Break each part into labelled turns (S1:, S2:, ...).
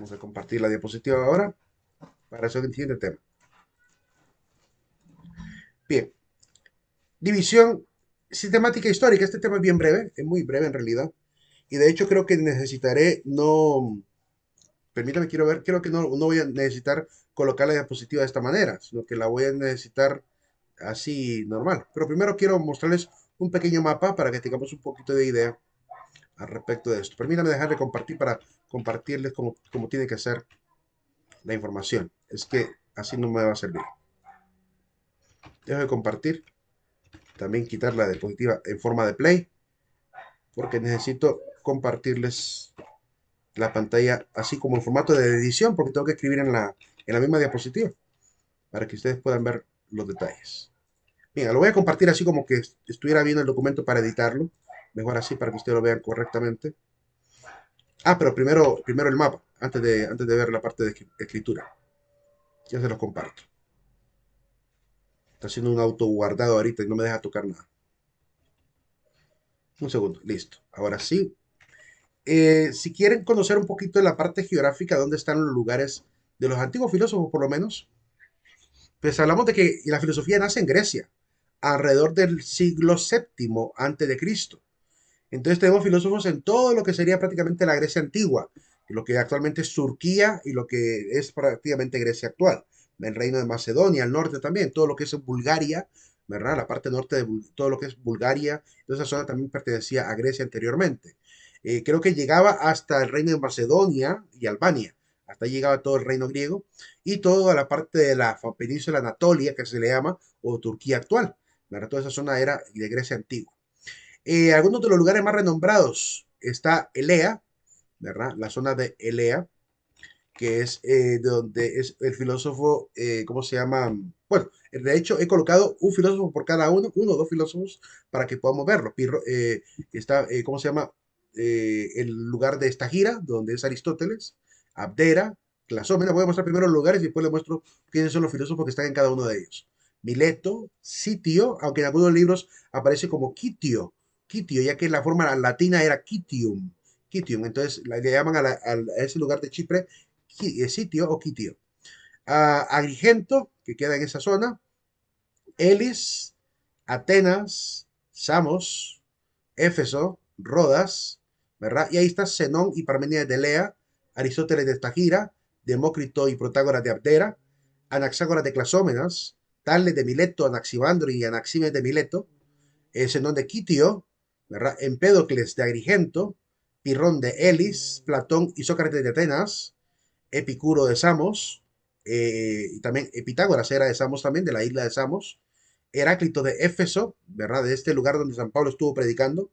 S1: Vamos a compartir la diapositiva ahora para hacer el siguiente tema. Bien, división sistemática histórica. Este tema es bien breve, es muy breve en realidad. Y de hecho creo que necesitaré, no, permítame, quiero ver, creo que no voy a necesitar colocar la diapositiva de esta manera, sino que la voy a necesitar así normal. Pero primero quiero mostrarles un pequeño mapa para que tengamos un poquito de idea al respecto de esto. Permítame dejar de compartir para compartirles cómo tiene que ser la información. Es que así no me va a servir. Dejo de compartir. También quitar la diapositiva en forma de play, porque necesito compartirles la pantalla así como en formato de edición, porque tengo que escribir en la misma diapositiva para que ustedes puedan ver los detalles. Bien, lo voy a compartir así como que estuviera viendo el documento para editarlo. Mejor así para que ustedes lo vean correctamente. Pero primero el mapa, antes de ver la parte de escritura. Ya se los comparto. Está haciendo un auto guardado ahorita y no me deja tocar nada. Un segundo, listo. Ahora sí. Si quieren conocer un poquito de la parte geográfica, dónde están los lugares de los antiguos filósofos, por lo menos, pues hablamos de que la filosofía nace en Grecia, alrededor del siglo VII antes de Cristo. Entonces tenemos filósofos en todo lo que sería prácticamente la Grecia antigua, lo que actualmente es Turquía y lo que es prácticamente Grecia actual, el reino de Macedonia, el norte también, todo lo que es Bulgaria, ¿verdad? La parte norte de todo lo que es Bulgaria, toda esa zona también pertenecía a Grecia anteriormente. Creo que llegaba hasta el reino de Macedonia y Albania, hasta ahí llegaba todo el reino griego y toda la parte de la península Anatolia, que se le llama, o Turquía actual, ¿verdad? Toda esa zona era de Grecia antigua. Algunos de los lugares más renombrados está Elea, ¿verdad? La zona de Elea, que es de donde es el filósofo, ¿cómo se llama? Bueno, de hecho he colocado un filósofo por cada uno o dos filósofos para que podamos verlo. Está, ¿cómo se llama? El lugar de Estagira, donde es Aristóteles, Abdera, Clasómena. Voy a mostrar primero los lugares y después les muestro quiénes son los filósofos que están en cada uno de ellos. Mileto, Sitio, aunque en algunos libros aparece como Quitio, ya que la forma latina era Quitium, entonces le llaman a ese lugar de Chipre Sitio o Quitio. Agrigento, que queda en esa zona, Elis, Atenas, Samos, Éfeso, Rodas, ¿verdad? Y ahí está Zenón y Parmenides de Lea, Aristóteles de Estagira, Demócrito y Protágoras de Abdera, Anaxágoras de Clasómenas, Tales de Mileto, Anaximandro y Anaximes de Mileto, Zenón de Quitio, ¿verdad? Empédocles de Agrigento, Pirrón de Elis, Platón y Sócrates de Atenas, Epicuro de Samos, y también Pitágoras era de Samos también, de la isla de Samos, Heráclito de Éfeso, ¿verdad? De este lugar donde San Pablo estuvo predicando,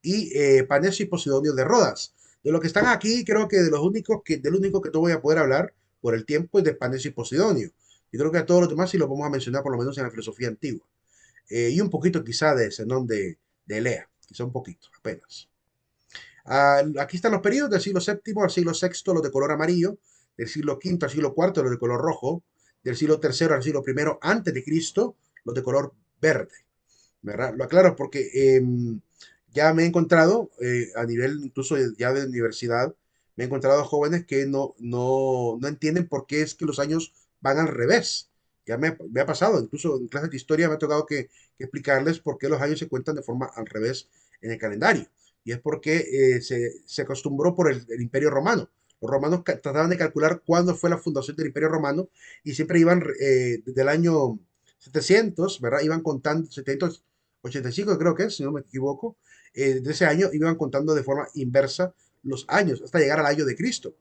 S1: y Panecio y Posidonio de Rodas. De los que están aquí, creo que del único que no voy a poder hablar por el tiempo es de Panecio y Posidonio. Y creo que a todos los demás sí los vamos a mencionar por lo menos en la filosofía antigua. Y un poquito quizá de Zenón de Elea, quizá un poquito, apenas. Aquí están los periodos del siglo VII al siglo VI, los de color amarillo, del siglo V al siglo IV, los de color rojo, del siglo III al siglo I antes de Cristo, los de color verde, ¿verdad? Lo aclaro porque ya me he encontrado, a nivel incluso ya de universidad, me he encontrado jóvenes que no entienden por qué es que los años van al revés. Ya me ha pasado, incluso en clases de historia me ha tocado que explicarles por qué los años se cuentan de forma al revés en el calendario. Y es porque se acostumbró por el Imperio Romano. Los romanos trataban de calcular cuándo fue la fundación del Imperio Romano y siempre iban desde el año 700, ¿verdad? Iban contando, 785 creo que es, si no me equivoco, de ese año iban contando de forma inversa los años hasta llegar al año de Cristo,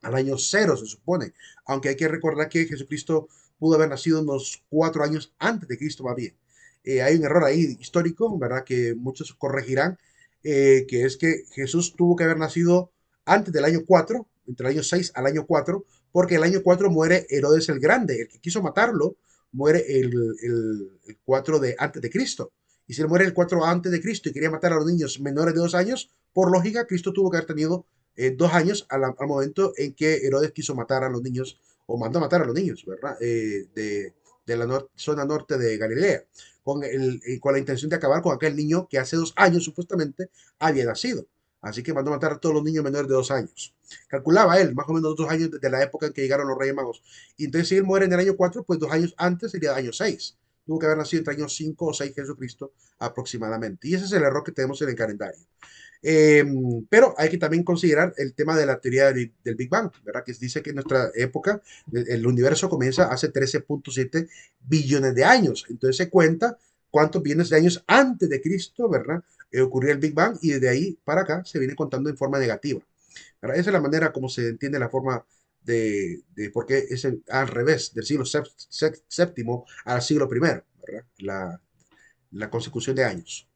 S1: al año cero se supone, aunque hay que recordar que Jesucristo pudo haber nacido unos 4 años antes de Cristo más bien. Hay un error ahí histórico, ¿verdad? Que muchos corregirán, que es que Jesús tuvo que haber nacido antes del año 4, entre el año 6 al año 4, porque el año 4 muere Herodes el Grande, el que quiso matarlo, muere el 4 de antes de Cristo. Y si él muere el 4 antes de Cristo y quería matar a los niños menores de 2 años, por lógica, Cristo tuvo que haber tenido 2 años al momento en que Herodes quiso matar a los niños, o mandó a matar a los niños, ¿verdad? De la zona norte de Galilea, con la intención de acabar con aquel niño que hace 2 años supuestamente había nacido. Así que mandó a matar a todos los niños menores de 2 años. Calculaba él, más o menos 2 años desde la época en que llegaron los Reyes Magos. Y entonces, si él muere en el año 4, pues 2 años antes sería año 6. Tuvo que haber nacido entre años 5 o 6 Jesucristo aproximadamente. Y ese es el error que tenemos en el calendario. Eh, pero hay que también considerar el tema de la teoría del Big Bang, ¿verdad? Que dice que en nuestra época el universo comienza hace 13.7 billones de años. Entonces se cuenta cuántos billones de años antes de Cristo, ¿verdad? Ocurrió el Big Bang y desde ahí para acá se viene contando en forma negativa, ¿verdad? Esa es la manera como se entiende la forma de por qué es al revés, del siglo séptimo al siglo primero, ¿verdad? La consecución de años.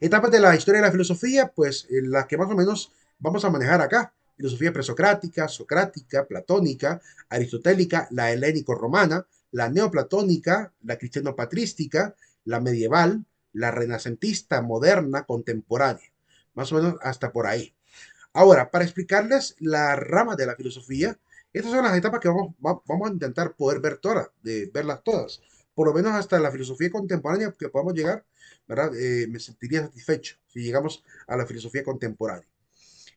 S1: Etapas de la historia de la filosofía, pues las que más o menos vamos a manejar acá. Filosofía presocrática, socrática, platónica, aristotélica, la helénico-romana, la neoplatónica, la cristiano-patrística, la medieval, la renacentista, moderna, contemporánea. Más o menos hasta por ahí. Ahora, para explicarles las ramas de la filosofía, estas son las etapas que vamos a intentar poder ver todas, de verlas todas. Por lo menos hasta la filosofía contemporánea que podamos llegar, ¿verdad? Me sentiría satisfecho si llegamos a la filosofía contemporánea.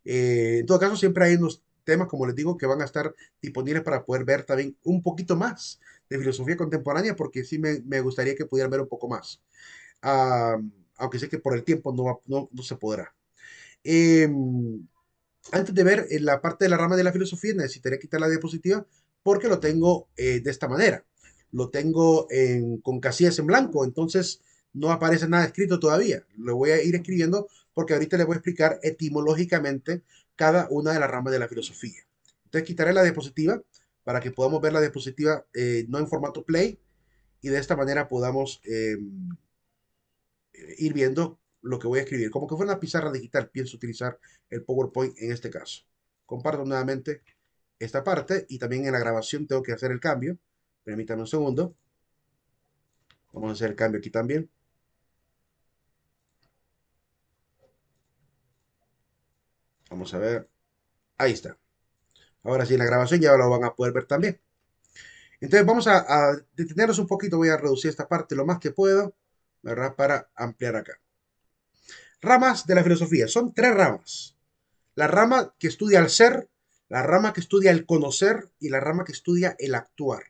S1: En todo caso, siempre hay unos temas, como les digo, que van a estar disponibles para poder ver también un poquito más de filosofía contemporánea, porque sí me gustaría que pudieran ver un poco más. Ah, aunque sé que por el tiempo no se podrá. Eh, Antes de ver la parte de la rama de la filosofía, necesitaría quitar la diapositiva porque lo tengo de esta manera. Lo tengo con casillas en blanco, entonces no aparece nada escrito todavía. Lo voy a ir escribiendo porque ahorita les voy a explicar etimológicamente cada una de las ramas de la filosofía. Entonces quitaré la diapositiva para que podamos ver la diapositiva no en formato play y de esta manera podamos ir viendo lo que voy a escribir. Como que fuera una pizarra digital, pienso utilizar el PowerPoint en este caso. Comparto nuevamente esta parte y también en la grabación tengo que hacer el cambio. Permítanme un segundo. Vamos a hacer el cambio aquí también. Vamos a ver. Ahí está. Ahora sí, en la grabación ya lo van a poder ver también. Entonces vamos a detenernos un poquito. Voy a reducir esta parte lo más que puedo, ¿verdad? Para ampliar acá. Ramas de la filosofía. Son 3 ramas. La rama que estudia el ser, la rama que estudia el conocer y la rama que estudia el actuar.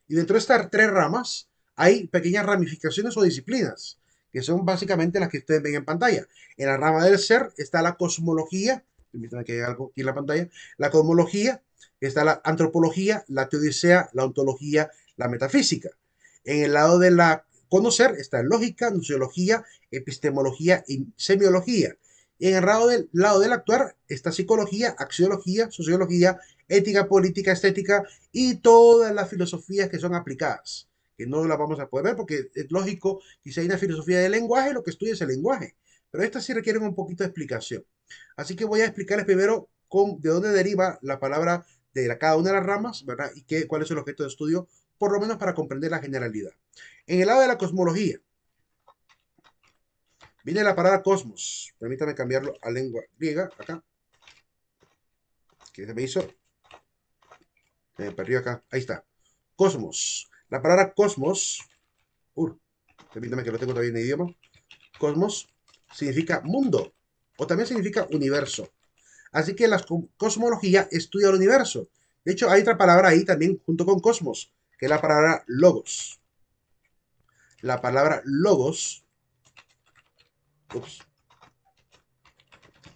S1: Y dentro de estas 3 ramas hay pequeñas ramificaciones o disciplinas, que son básicamente las que ustedes ven en pantalla. En la rama del ser está la cosmología, permítanme que haya algo aquí en la pantalla, la cosmología, está la antropología, la teodicea, la ontología, la metafísica. En el lado de la conocer está lógica, nociología, epistemología y semiología. Y en el lado del actuar está psicología, axiología, sociología, ética, política, estética y todas las filosofías que son aplicadas, que no las vamos a poder ver porque es lógico que si hay una filosofía del lenguaje, lo que estudia es el lenguaje, pero estas sí requieren un poquito de explicación. Así que voy a explicarles primero de dónde deriva la palabra de cada una de las ramas, ¿verdad? Y cuál es el objeto de estudio, por lo menos para comprender la generalidad. En el lado de la cosmología, viene la palabra cosmos. Permítame cambiarlo a lengua griega, acá, que se me hizo, se me perdió acá, ahí está. Cosmos. La palabra cosmos, permítame que lo tengo todavía en idioma. Cosmos significa mundo, o también significa universo. Así que la cosmología estudia el universo. De hecho, hay otra palabra ahí también junto con cosmos, que es la palabra logos. La palabra logos, ups,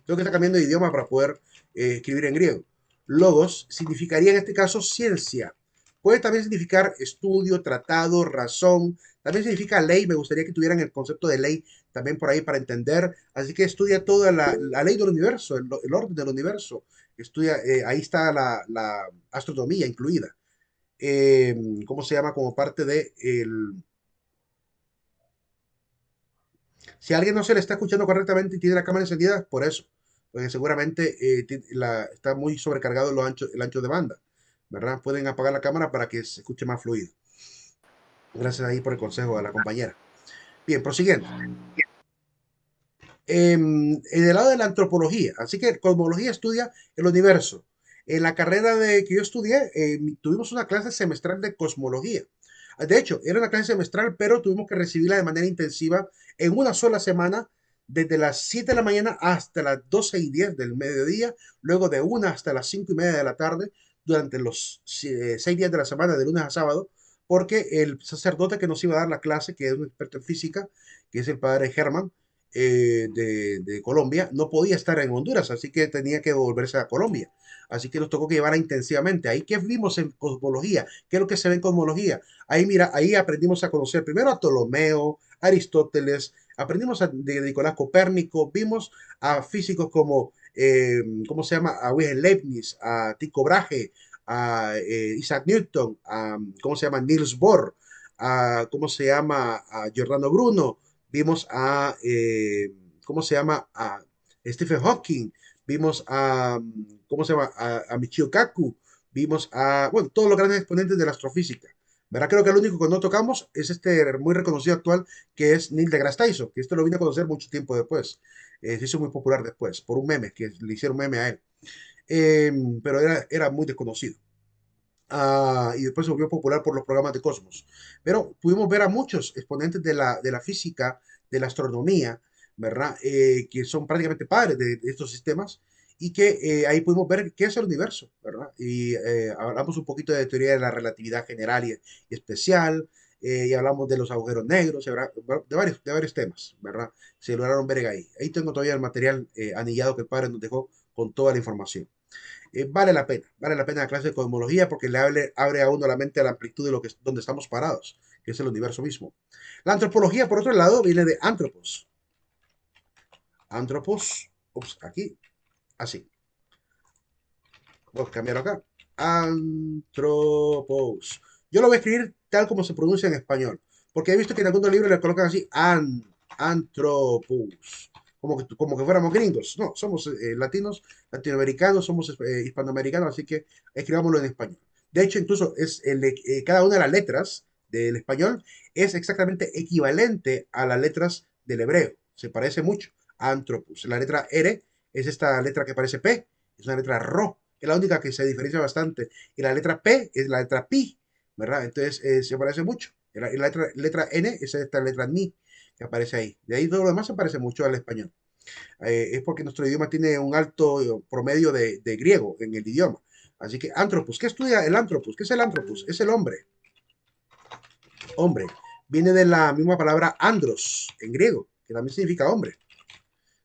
S1: tengo que estar cambiando de idioma para poder escribir en griego. Logos significaría en este caso ciencia. Puede también significar estudio, tratado, razón. También significa ley. Me gustaría que tuvieran el concepto de ley también por ahí para entender. Así que estudia toda la ley del universo, el orden del universo. Estudia, ahí está la astronomía incluida. ¿Cómo se llama? Como parte de el... Si a alguien no se le está escuchando correctamente y tiene la cámara encendida, por eso. Porque seguramente está muy sobrecargado el ancho de banda. ¿Verdad? Pueden apagar la cámara para que se escuche más fluido. Gracias ahí por el consejo a la compañera. Bien, prosiguiendo. En el lado de la antropología, así que cosmología estudia el universo. En la carrera que yo estudié, tuvimos una clase semestral de cosmología. De hecho, era una clase semestral, pero tuvimos que recibirla de manera intensiva en una sola semana desde las 7 de la mañana hasta las 12:10 del mediodía, luego de 1 hasta las 5:30 de la tarde, durante los 6 días de la semana, de lunes a sábado, porque el sacerdote que nos iba a dar la clase, que es un experto en física, que es el padre Germán, de Colombia, no podía estar en Honduras, así que tenía que volverse a Colombia. Así que nos tocó que llevar intensivamente. Ahí que vimos en cosmología, qué es lo que se ve en cosmología. Ahí mira, ahí aprendimos a conocer primero a Ptolomeo, Aristóteles, aprendimos de Nicolás Copérnico, vimos a físicos como, ¿cómo se llama? A Wilhelm Leibniz, a Tycho Brahe, a Isaac Newton, a, ¿cómo se llama? Niels Bohr, a, ¿cómo se llama? A Giordano Bruno, vimos a, ¿cómo se llama? A Stephen Hawking, vimos a, ¿cómo se llama? A Michio Kaku, vimos a, bueno, todos los grandes exponentes de la astrofísica. ¿Verdad? Creo que el único que no tocamos es este muy reconocido actual, que es Neil deGrasse Tyson, que esto lo vine a conocer mucho tiempo después. Se hizo muy popular después, por un meme, que le hicieron meme a él. Eh, pero era muy desconocido. Y después se volvió popular por los programas de Cosmos. Pero pudimos ver a muchos exponentes de la física, de la astronomía, ¿verdad? Que son prácticamente padres de estos sistemas y que ahí pudimos ver qué es el universo, ¿verdad? Y hablamos un poquito de teoría de la relatividad general y especial, y hablamos de los agujeros negros, de varios temas, ¿verdad? Se lograron ver ahí. Ahí tengo todavía el material anillado que el padre nos dejó con toda la información. Vale la pena la clase de cosmología porque le abre a uno la mente a la amplitud de donde estamos parados, que es el universo mismo. La antropología, por otro lado, viene de antropos. Antropos, ups, aquí, así. Voy a cambiar acá. Antropos. Yo lo voy a escribir tal como se pronuncia en español, porque he visto que en algunos libros le colocan así, antropos, como que fuéramos gringos. No, somos latinos, latinoamericanos, somos hispanoamericanos, así que escribámoslo en español. De hecho, incluso cada una de las letras del español es exactamente equivalente a las letras del hebreo. Se parece mucho. Antropos. La letra R es esta letra que parece P, es una letra Ro, es la única que se diferencia bastante. Y la letra P es la letra Pi, ¿verdad? Entonces se parece mucho. Y la letra N es esta letra Ni que aparece ahí. De ahí todo lo demás se parece mucho al español. Es porque nuestro idioma tiene un alto promedio de griego en el idioma. Así que antropos, ¿qué estudia el antropos? ¿Qué es el antropos? Es el hombre. Hombre. Viene de la misma palabra andros en griego, que también significa hombre.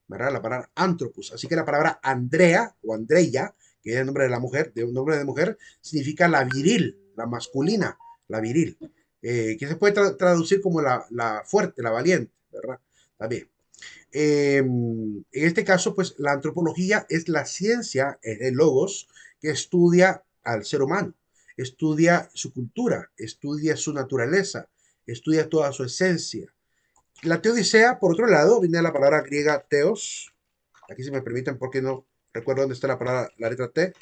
S1: ¿Verdad? La palabra antropos. Así que la palabra Andrea o Andreya, que es el nombre de la mujer, de un nombre de mujer, significa la viril, la masculina, la viril, que se puede traducir como la fuerte, la valiente, ¿verdad? También. En este caso, pues la antropología es la ciencia, el logos, que estudia al ser humano, estudia su cultura, estudia su naturaleza, estudia toda su esencia. La teodicea, por otro lado, viene de la palabra griega teos. Aquí, si me permiten, porque no recuerdo dónde está la palabra, la letra T.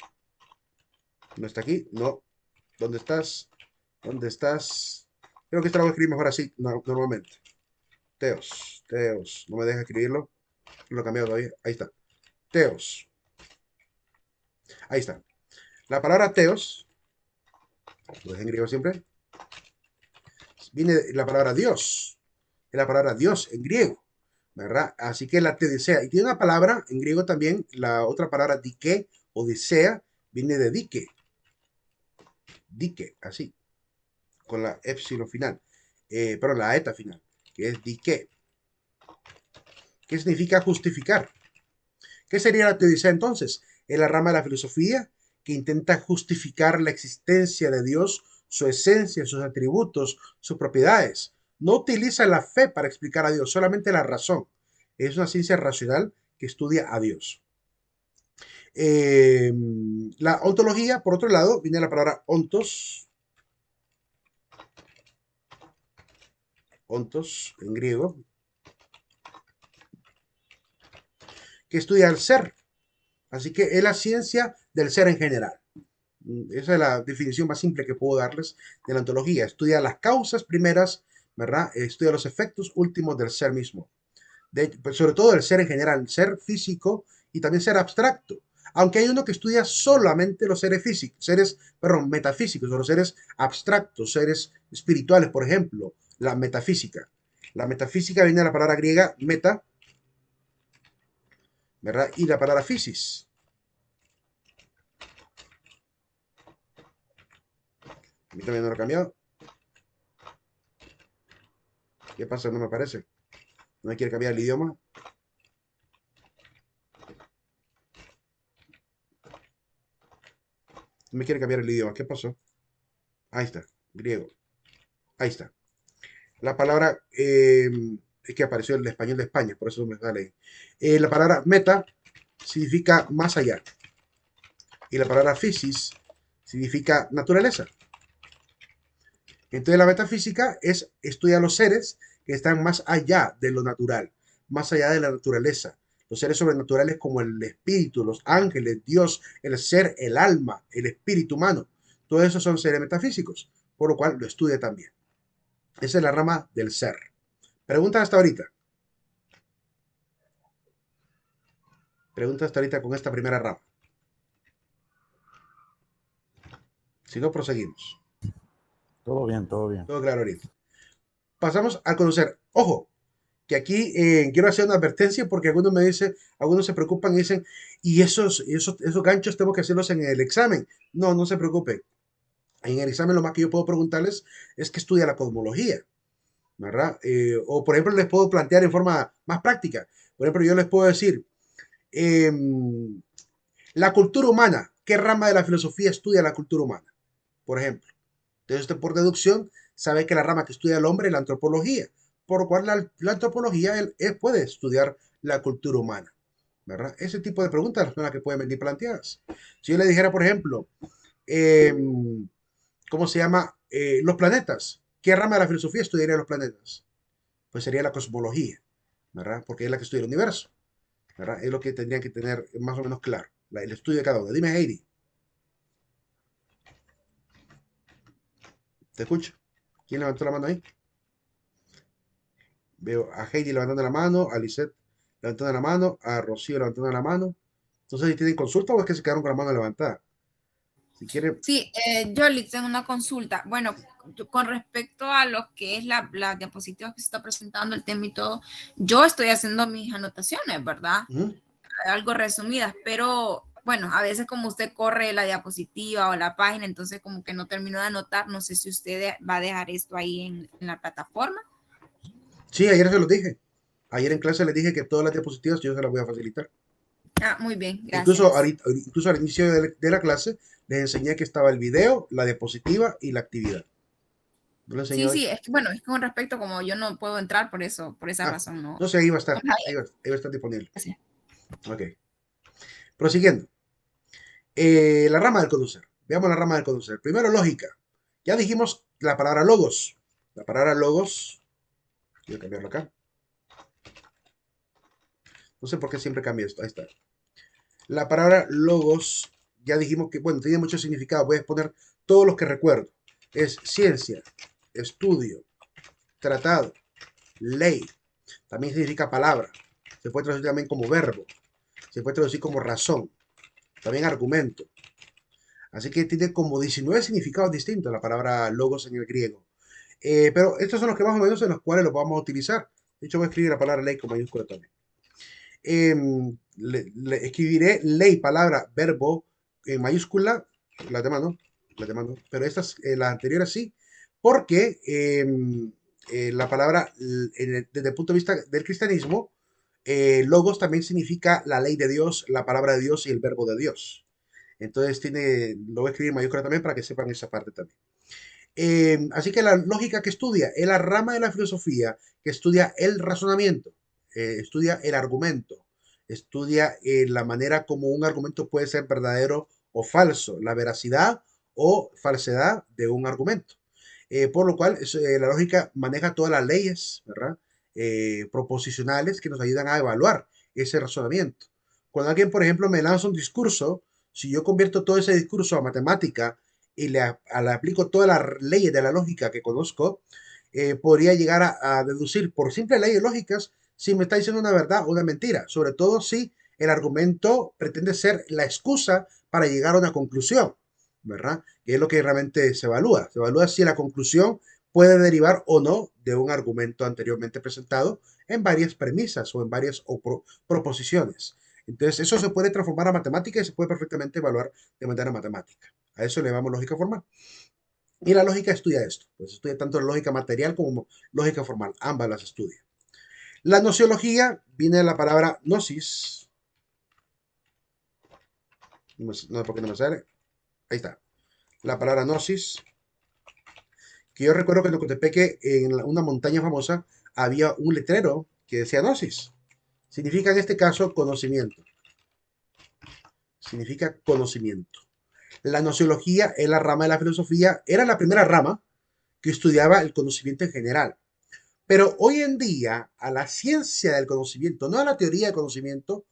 S1: No está aquí, no. ¿Dónde estás? ¿Dónde estás? Creo que esta la voy a escribir mejor así, normalmente. Teos, teos. No me deja escribirlo. Lo he cambiado todavía. Ahí está. Teos. Ahí está. La palabra teos, lo dejé en griego siempre, viene de la palabra Dios. Es la palabra Dios en griego. ¿Verdad? Así que la teodicea. Y tiene una palabra en griego también, la otra palabra dike o disea, viene de dique. Dique, así, con la epsilon final. Pero la eta final, que es dique. ¿Qué significa justificar? ¿Qué sería la teodicea entonces? Es la rama de la filosofía que intenta justificar la existencia de Dios, su esencia, sus atributos, sus propiedades. No utiliza la fe para explicar a Dios, solamente la razón. Es una ciencia racional que estudia a Dios. Eh, la ontología, por otro lado, viene de la palabra ontos, ontos en griego, que estudia el ser. Así que es la ciencia del ser en general. Esa es la definición más simple que puedo darles de la ontología. Estudia las causas primeras, ¿verdad? Estudia los efectos últimos del ser mismo. Pues sobre todo el ser en general, el ser físico y también ser abstracto. Aunque hay uno que estudia solamente los seres físicos, metafísicos, o los seres abstractos, seres espirituales, por ejemplo, la metafísica. La metafísica viene de la palabra griega meta, ¿verdad? Y la palabra physis. A mí también no lo he cambiado. ¿Qué pasa? No me parece. ¿No me quiere cambiar el idioma? No me quiere cambiar el idioma. ¿Qué pasó? Ahí está. Griego. Ahí está. La palabra es que apareció en el español de España, por eso me sale ahí. La palabra meta significa más allá. Y la palabra physis significa naturaleza. Entonces la metafísica es estudiar los seres que están más allá de lo natural, más allá de la naturaleza. Los seres sobrenaturales como el espíritu, los ángeles, Dios, el ser, el alma, el espíritu humano. Todos esos son seres metafísicos, por lo cual lo estudia también. Esa es la rama del ser. Pregunta hasta ahorita. Pregunta hasta ahorita con esta primera rama. Si no, proseguimos.
S2: Todo bien, todo bien.
S1: Todo claro ahorita. Pasamos a conocer. Ojo, que aquí quiero hacer una advertencia porque algunos me dicen, algunos se preocupan y dicen, y esos ganchos tengo que hacerlos en el examen. No, no se preocupen. En el examen lo más que yo puedo preguntarles es que estudia la cosmología, ¿verdad? O por ejemplo les puedo plantear en forma más práctica. Por ejemplo, yo les puedo decir, eh, la cultura humana, ¿qué rama de la filosofía estudia la cultura humana? Por ejemplo. Entonces usted por deducción sabe que la rama que estudia el hombre es la antropología, por lo cual la antropología él puede estudiar la cultura humana, ¿verdad? Ese tipo de preguntas son las que pueden venir planteadas. Si yo le dijera, por ejemplo, eh, ¿cómo se llama? Los planetas. ¿Qué rama de la filosofía estudiaría los planetas? Pues sería la cosmología, ¿verdad? Porque es la que estudia el universo, ¿verdad? Es lo que tendrían que tener más o menos claro, el estudio de cada uno. Dime, Heidi, te escucho. ¿Quién levantó la mano ahí? Veo a Heidi levantando la mano, a Lisette levantando la mano, a Rocío levantando la mano. Entonces, si tienen consulta o es que se quedaron con la mano levantada. Si quieren.
S3: Sí, yo le tengo una consulta. Bueno, con respecto a lo que es la diapositiva que se está presentando, el tema y todo, yo estoy haciendo mis anotaciones, ¿verdad?
S1: Ujú.
S3: Algo resumidas, pero bueno, a veces como usted corre la diapositiva o la página, entonces como que no termino de anotar, no sé si usted va a dejar esto ahí en la plataforma.
S1: Sí, ayer se los dije. Ayer en clase les dije que todas las diapositivas yo se las voy a facilitar.
S3: Ah, muy bien,
S1: Incluso,
S3: gracias.
S1: incluso al inicio de la clase les enseñé que estaba el video, la diapositiva y la actividad. ¿No le enseñé
S3: Sí,
S1: hoy?
S3: sí, es que bueno, es que con respecto como yo no puedo entrar por eso, por esa
S1: Ah,
S3: razón no.
S1: no sé, ahí va a
S3: No
S1: estar.
S3: la
S1: Ahí va a estar disponible.
S3: gracias.
S1: Ok. Prosiguiendo. La rama del conocer. Veamos la rama del conocer. Primero, lógica. Ya dijimos la palabra logos. La palabra logos. Voy a cambiarlo acá. No sé por qué siempre cambia esto. Ahí está. La palabra logos, ya dijimos que, bueno, tiene mucho significado. Voy a exponer todos los que recuerdo. Es ciencia, estudio, tratado, ley. También significa palabra. Se puede traducir también como verbo. Se puede traducir como razón. También argumento. Así que tiene como 19 significados distintos la palabra logos en el griego. Pero estos son los que más o menos en los cuales los vamos a utilizar. De hecho, voy a escribir la palabra ley con mayúscula también. Le escribiré ley, palabra, verbo en mayúscula, las demás no, pero estas, las anteriores sí, porque la palabra, desde el punto de vista del cristianismo, logos también significa la ley de Dios, la palabra de Dios y el verbo de Dios. Entonces lo voy a escribir en mayúscula también para que sepan esa parte también. Así que la lógica que estudia es la rama de la filosofía que estudia el razonamiento, estudia el argumento, estudia la manera como un argumento puede ser verdadero o falso, la veracidad o falsedad de un argumento. Por lo cual, la lógica maneja todas las leyes, ¿verdad? Proposicionales que nos ayudan a evaluar ese razonamiento. Cuando alguien, por ejemplo, me lanza un discurso, si yo convierto todo ese discurso a matemática, y le aplico todas las leyes de la lógica que conozco, podría llegar a deducir por simples leyes lógicas si me está diciendo una verdad o una mentira, sobre todo si el argumento pretende ser la excusa para llegar a una conclusión, ¿verdad? Que es lo que realmente se evalúa. Se evalúa si la conclusión puede derivar o no de un argumento anteriormente presentado en varias premisas o en varias proposiciones. Entonces, eso se puede transformar a matemática y se puede perfectamente evaluar de manera matemática. A eso le llamamos lógica formal. Y la lógica estudia esto. Pues estudia tanto la lógica material como lógica formal. Ambas las estudia. La nociología viene de la palabra gnosis. No sé por qué no me sale. Ahí está. La palabra gnosis. Que yo recuerdo que en Ocotepeque, en una montaña famosa, había un letrero que decía gnosis. Significa en este caso conocimiento. Significa conocimiento. La nociología es la rama de la filosofía, era la primera rama que estudiaba el conocimiento en general. Pero hoy en día, a la ciencia del conocimiento, no a la teoría del conocimiento,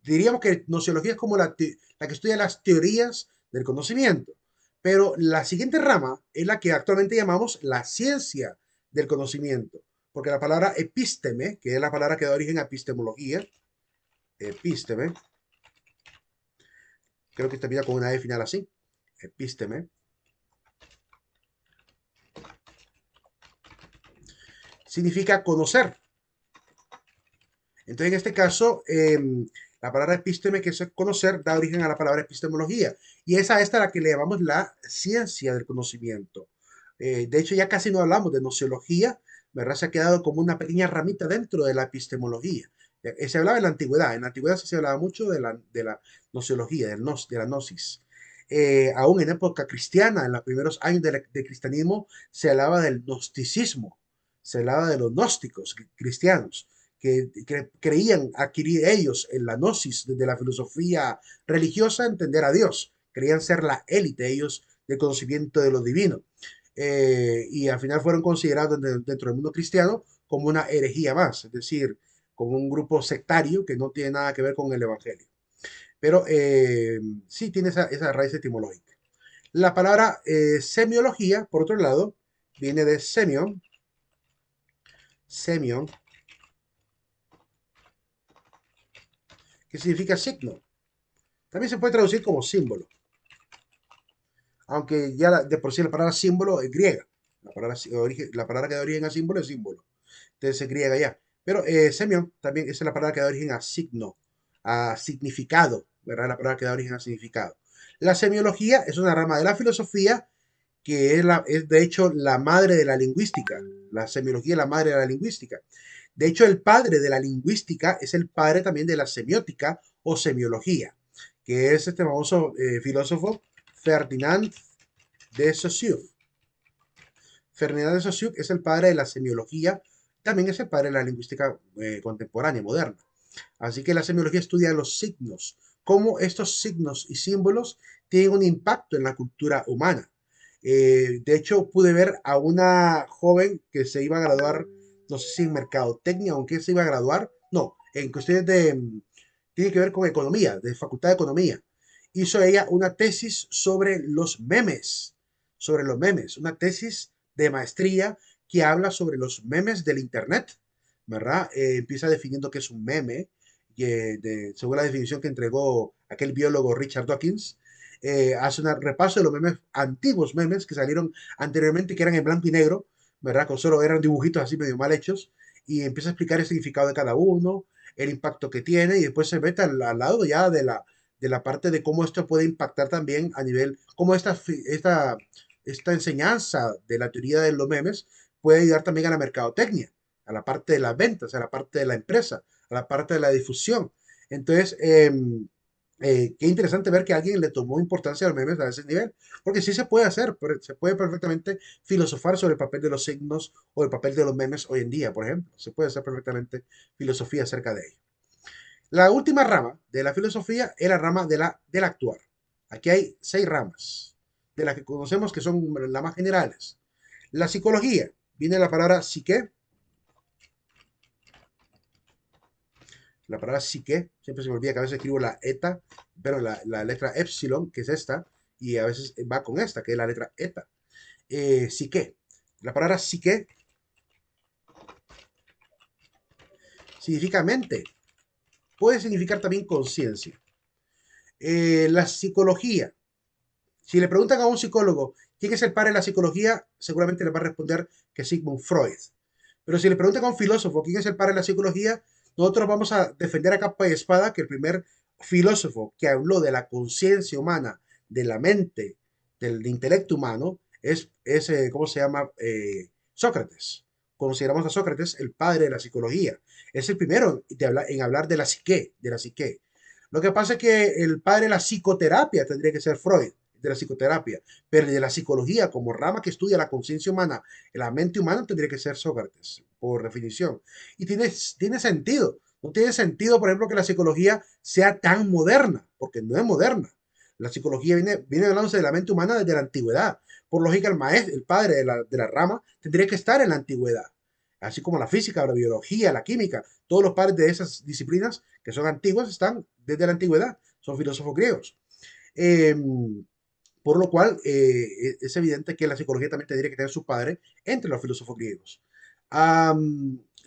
S1: diríamos que nociología es como la que estudia las teorías del conocimiento. Pero la siguiente rama es la que actualmente llamamos la ciencia del conocimiento. Porque la palabra epísteme, que es la palabra que da origen a epistemología, epísteme, creo que termina con una E final así, epísteme, significa conocer. Entonces, en este caso, la palabra epísteme, que es conocer, da origen a la palabra epistemología. Y esta es la que le llamamos la ciencia del conocimiento. De hecho, ya casi no hablamos de nociología, ¿verdad? Se ha quedado como una pequeña ramita dentro de la epistemología. Se hablaba en la antigüedad. En la antigüedad sí se hablaba mucho de la nociología, de la gnosis. Aún en época cristiana, en los primeros años del cristianismo, se hablaba del gnosticismo, se hablaba de los gnósticos cristianos que creían adquirir ellos en la gnosis de la filosofía religiosa, entender a Dios. Creían ser la élite ellos del conocimiento de lo divino. Y al final fueron considerados dentro del mundo cristiano como una herejía más, es decir, como un grupo sectario que no tiene nada que ver con el Evangelio. Pero sí tiene esa raíz etimológica. La palabra semiología, por otro lado, viene de semion, semion, que significa signo. También se puede traducir como símbolo, aunque ya de por sí la palabra símbolo es griega. La palabra que da origen a símbolo es símbolo. Entonces es griega ya. Pero semión también es la palabra que da origen a signo, a significado, ¿verdad? La palabra que da origen a significado. La semiología es una rama de la filosofía que es de hecho la madre de la lingüística. La semiología es la madre de la lingüística. De hecho, el padre de la lingüística es el padre también de la semiótica o semiología, que es este famoso filósofo Ferdinand de Saussure. Ferdinand de Saussure es el padre de la semiología, también es el padre de la lingüística contemporánea, moderna. Así que la semiología estudia los signos, cómo estos signos y símbolos tienen un impacto en la cultura humana. De hecho, pude ver a una joven que se iba a graduar, no sé si en mercadotecnia o en qué se iba a graduar, no, en cuestiones tiene que ver con economía, de facultad de economía. Hizo ella una tesis sobre los memes, una tesis de maestría que habla sobre los memes del Internet, ¿verdad? Empieza definiendo qué es un meme, según la definición que entregó aquel biólogo Richard Dawkins. Hace un repaso de los memes, antiguos memes que salieron anteriormente, que eran en blanco y negro, ¿verdad? Con solo eran dibujitos así medio mal hechos, y empieza a explicar el significado de cada uno, el impacto que tiene, y después se mete al lado ya de la parte de cómo esto puede impactar también a nivel, cómo esta enseñanza de la teoría de los memes puede ayudar también a la mercadotecnia, a la parte de las ventas, a la parte de la empresa, a la parte de la difusión. Entonces, qué interesante ver que alguien le tomó importancia a los memes a ese nivel, porque sí se puede hacer, se puede perfectamente filosofar sobre el papel de los signos o el papel de los memes hoy en día, por ejemplo. Se puede hacer perfectamente filosofía acerca de ello. La última rama de la filosofía es la rama del actuar. Aquí hay 6 ramas, de las que conocemos que son las más generales. La psicología, viene la palabra psique. La palabra psique, siempre se me olvida que a veces escribo la eta, pero la letra epsilon, que es esta, y a veces va con esta, que es la letra eta. Psique. La palabra psique significa mente. Puede significar también conciencia. La psicología. Si le preguntan a un psicólogo quién es el padre de la psicología, seguramente le va a responder que Sigmund Freud. Pero si le preguntan a un filósofo quién es el padre de la psicología, Nosotros vamos a defender a capa y espada que el primer filósofo que habló de la conciencia humana, de la mente, del intelecto humano, es ¿cómo se llama? Sócrates. Consideramos a Sócrates el padre de la psicología. Es el primero en hablar de la psique, de la psique. Lo que pasa es que el padre de la psicoterapia tendría que ser Freud, de la psicoterapia, pero de la psicología como rama que estudia la conciencia humana, la mente humana, tendría que ser Sócrates, por definición. Y tiene sentido. No tiene sentido, por ejemplo, que la psicología sea tan moderna, porque no es moderna. La psicología viene hablándose de la mente humana desde la antigüedad. Por lógica, el maestro, el padre de la rama, tendría que estar en la antigüedad. Así como la física, la biología, la química, todos los padres de esas disciplinas que son antiguas están desde la antigüedad, son filósofos griegos. Eh, por lo cual, es evidente que la psicología también tendría que tener su padre entre los filósofos griegos.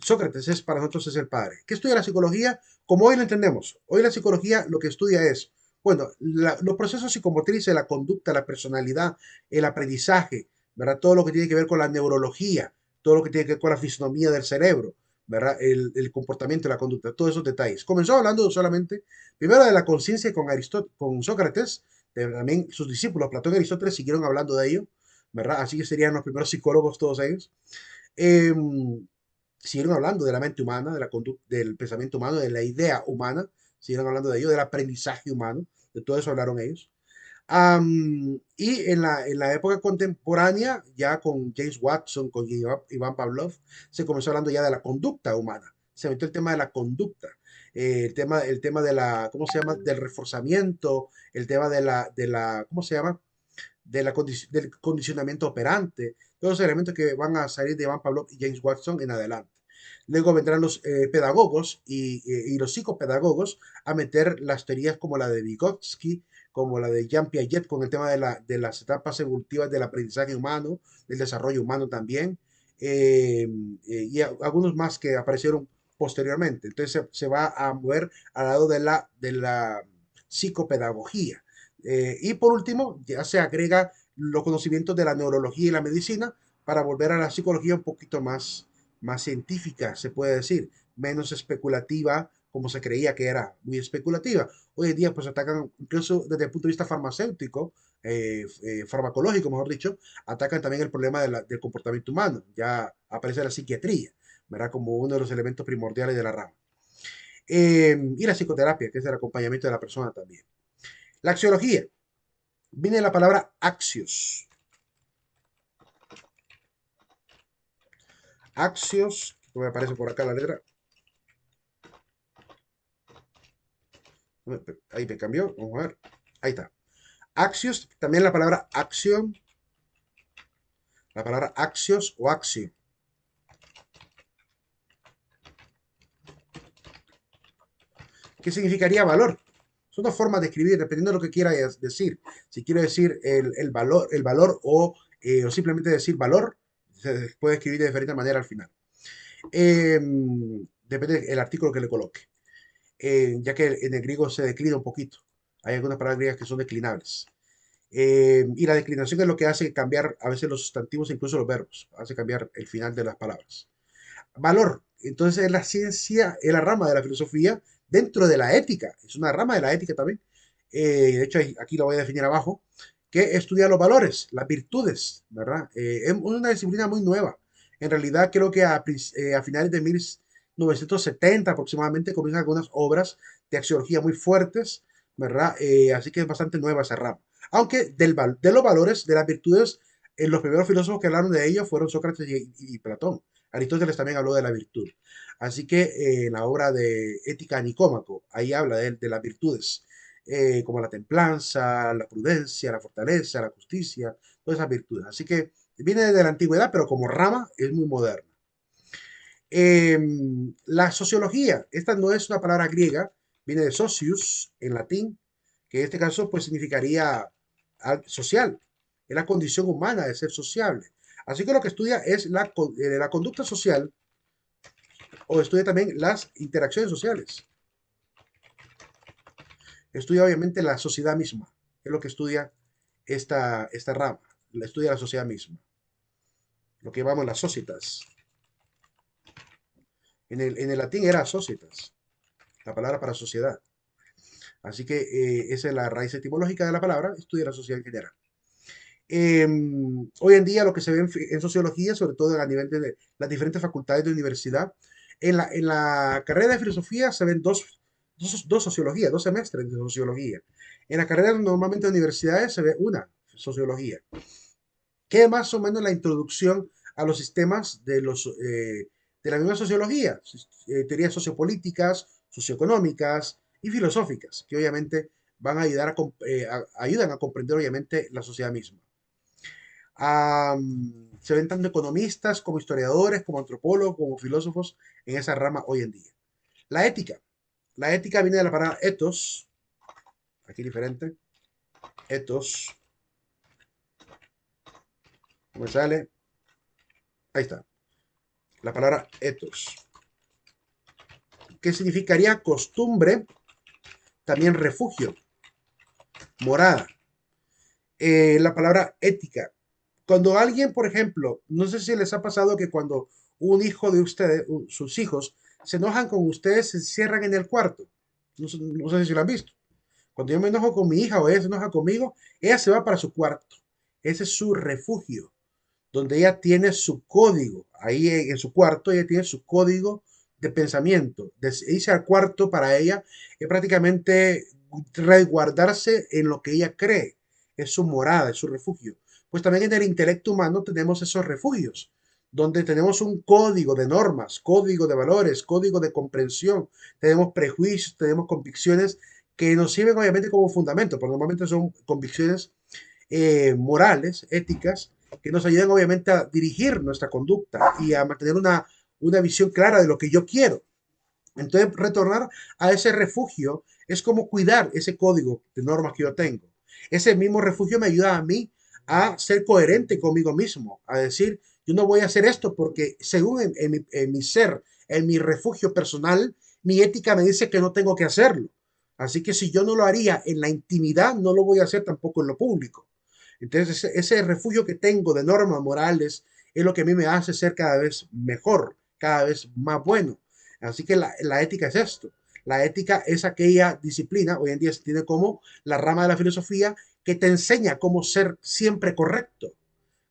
S1: Sócrates para nosotros es el padre. ¿Qué estudia la psicología? Como hoy lo entendemos. Hoy la psicología lo que estudia es, bueno, los procesos psicomotrices, la conducta, la personalidad, el aprendizaje, ¿verdad? Todo lo que tiene que ver con la neurología, todo lo que tiene que ver con la fisonomía del cerebro, ¿verdad? El comportamiento y la conducta, todos esos detalles. Comenzó hablando solamente, primero de la conciencia con Sócrates, también sus discípulos, Platón y Aristóteles, siguieron hablando de ello, ¿verdad? Así que serían los primeros psicólogos todos ellos. Eh, Siguieron hablando de la mente humana, de la del pensamiento humano, de la idea humana, siguieron hablando de ello, del aprendizaje humano, de todo eso hablaron ellos. Y en la época contemporánea, ya con James Watson, con Iván Pavlov, se comenzó hablando ya de la conducta humana. Se metió el tema de la conducta, el tema de la, ¿cómo se llama? Del reforzamiento, el tema ¿cómo se llama? Del condicionamiento operante, todos los elementos que van a salir de Iván Pavlov y James Watson en adelante. Luego vendrán los pedagogos y los psicopedagogos a meter las teorías como la de Vygotsky, como la de Jean Piaget con el tema de las etapas evolutivas del aprendizaje humano, del desarrollo humano también, y algunos más que aparecieron posteriormente. Entonces se va a mover al lado de la psicopedagogía. Y por último, ya se agrega los conocimientos de la neurología y la medicina para volver a la psicología un poquito más científica, se puede decir, menos especulativa, como se creía que era muy especulativa. Hoy en día, pues atacan, incluso desde el punto de vista farmacéutico, farmacológico, mejor dicho, atacan también el problema del comportamiento humano. Ya aparece la psiquiatría, ¿verdad? Como uno de los elementos primordiales de la rama. Y la psicoterapia, que es el acompañamiento de la persona también. La axiología, viene de la palabra axios. Axios, me aparece por acá la letra. Ahí me cambió, vamos a ver. Ahí está. Axios, también la palabra acción, la palabra axios o axio. ¿Qué significaría valor? Son dos formas de escribir, dependiendo de lo que quiera decir. Si quiero decir el valor o simplemente decir valor, se puede escribir de diferente manera al final. Depende del artículo que le coloque. Ya que en el griego se declina un poquito. Hay algunas palabras griegas que son declinables. Y la declinación es lo que hace cambiar a veces los sustantivos e incluso los verbos. Hace cambiar el final de las palabras. Valor. Entonces es la ciencia, es la rama de la filosofía dentro de la ética. Es una rama de la ética también. De hecho, aquí lo voy a definir abajo, que estudia los valores, las virtudes, ¿verdad? Es una disciplina muy nueva. En realidad creo que a finales de 1970 aproximadamente comienzan algunas obras de axiología muy fuertes, ¿verdad? Así que es bastante nueva esa rama. Aunque de los valores, de las virtudes, los primeros filósofos que hablaron de ello fueron Sócrates y Platón. Aristóteles también habló de la virtud. Así que en la obra de Ética Nicómaco, ahí habla de las virtudes, como la templanza, la prudencia, la fortaleza, la justicia, todas esas virtudes. Así que viene de la antigüedad, pero como rama es muy moderna. La sociología, esta no es una palabra griega, viene de socius en latín, que en este caso pues significaría social, es la condición humana de ser sociable. Así que lo que estudia es la conducta social o estudia también las interacciones sociales. Estudia obviamente la sociedad misma, es lo que estudia esta rama, estudia la sociedad misma, lo que llamamos las societas. En el latín era societas, la palabra para sociedad. Así que esa es la raíz etimológica de la palabra, estudia la sociedad en general. Hoy en día lo que se ve en sociología, sobre todo a nivel de las diferentes facultades de universidad, en la carrera de filosofía se ven dos sociologías, 2 semestres de sociología. En la carrera normalmente de universidades se ve una sociología, que es más o menos la introducción a los sistemas de la misma sociología, teorías sociopolíticas, socioeconómicas y filosóficas, que obviamente van a ayudar ayudan a comprender obviamente la sociedad misma. Se ven tanto economistas como historiadores, como antropólogos, como filósofos en esa rama hoy en día. La ética. La ética viene de la palabra ethos, aquí diferente, ethos, ¿cómo sale? Ahí está, la palabra ethos, que significaría costumbre, también refugio, morada. La palabra ética. Cuando alguien, por ejemplo, no sé si les ha pasado que cuando un hijo de ustedes, sus hijos, se enojan con ustedes, se cierran en el cuarto. No sé si lo han visto. Cuando yo me enojo con mi hija o ella se enoja conmigo, ella se va para su cuarto. Ese es su refugio, donde ella tiene su código. Ahí en su cuarto ella tiene su código de pensamiento. Irse al cuarto para ella es prácticamente resguardarse en lo que ella cree. Es su morada, es su refugio. Pues también en el intelecto humano tenemos esos refugios, donde tenemos un código de normas, código de valores, código de comprensión. Tenemos prejuicios, tenemos convicciones que nos sirven obviamente como fundamento, pero normalmente son convicciones morales, éticas, que nos ayudan obviamente a dirigir nuestra conducta y a mantener una visión clara de lo que yo quiero. Entonces, retornar a ese refugio es como cuidar ese código de normas que yo tengo. Ese mismo refugio me ayuda a mí a ser coherente conmigo mismo, a decir, yo no voy a hacer esto porque según en mi ser, en mi refugio personal, mi ética me dice que no tengo que hacerlo. Así que si yo no lo haría en la intimidad, no lo voy a hacer tampoco en lo público. Entonces, ese refugio que tengo de normas morales es lo que a mí me hace ser cada vez mejor, cada vez más bueno. Así que la ética es esto. La ética es aquella disciplina, hoy en día se tiene como la rama de la filosofía, que te enseña cómo ser siempre correcto.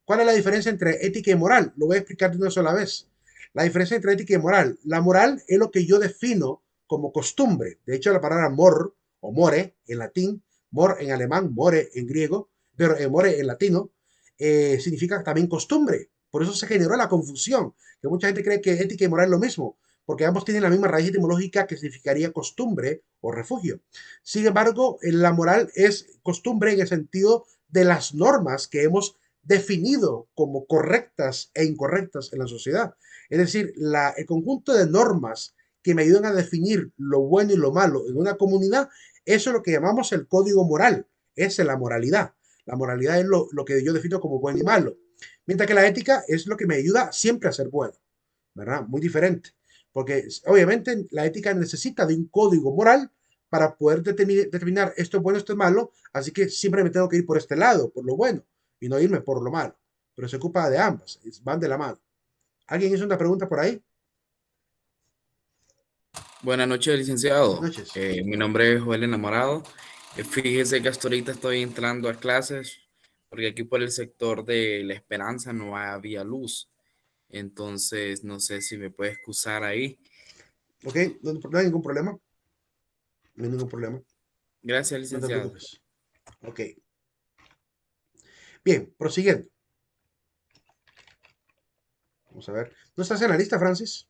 S1: ¿Cuál es la diferencia entre ética y moral? Lo voy a explicar de una sola vez. La diferencia entre ética y moral. La moral es lo que yo defino como costumbre. De hecho, la palabra mor o more en latín, mor en alemán, more en griego, pero more en latino, significa también costumbre. Por eso se generó la confusión, que mucha gente cree que ética y moral es lo mismo, porque ambos tienen la misma raíz etimológica que significaría costumbre o refugio. Sin embargo, la moral es costumbre en el sentido de las normas que hemos definido como correctas e incorrectas en la sociedad. Es decir, el conjunto de normas que me ayudan a definir lo bueno y lo malo en una comunidad, eso es lo que llamamos el código moral. Esa es la moralidad. La moralidad es lo que yo defino como bueno y malo. Mientras que la ética es lo que me ayuda siempre a ser bueno, ¿verdad? Muy diferente. Porque obviamente la ética necesita de un código moral para poder determinar esto es bueno, esto es malo, así que siempre me tengo que ir por este lado, por lo bueno, y no irme por lo malo. Pero se ocupa de ambas, van de la mano. ¿Alguien hizo una pregunta por ahí?
S4: Buenas noches,
S1: Buenas
S4: licenciado.
S1: noches.
S4: Mi nombre es Joel Enamorado. Fíjese que hasta ahorita estoy entrando a clases porque aquí por el sector de La Esperanza no había luz. Entonces, no sé si me puede excusar ahí.
S1: Ok, no hay ningún problema. No hay ningún problema.
S4: Gracias,
S1: No te
S4: licenciado.
S1: preocupes. Ok. Bien, prosiguiendo. Vamos a ver. ¿No estás en la lista, Francis?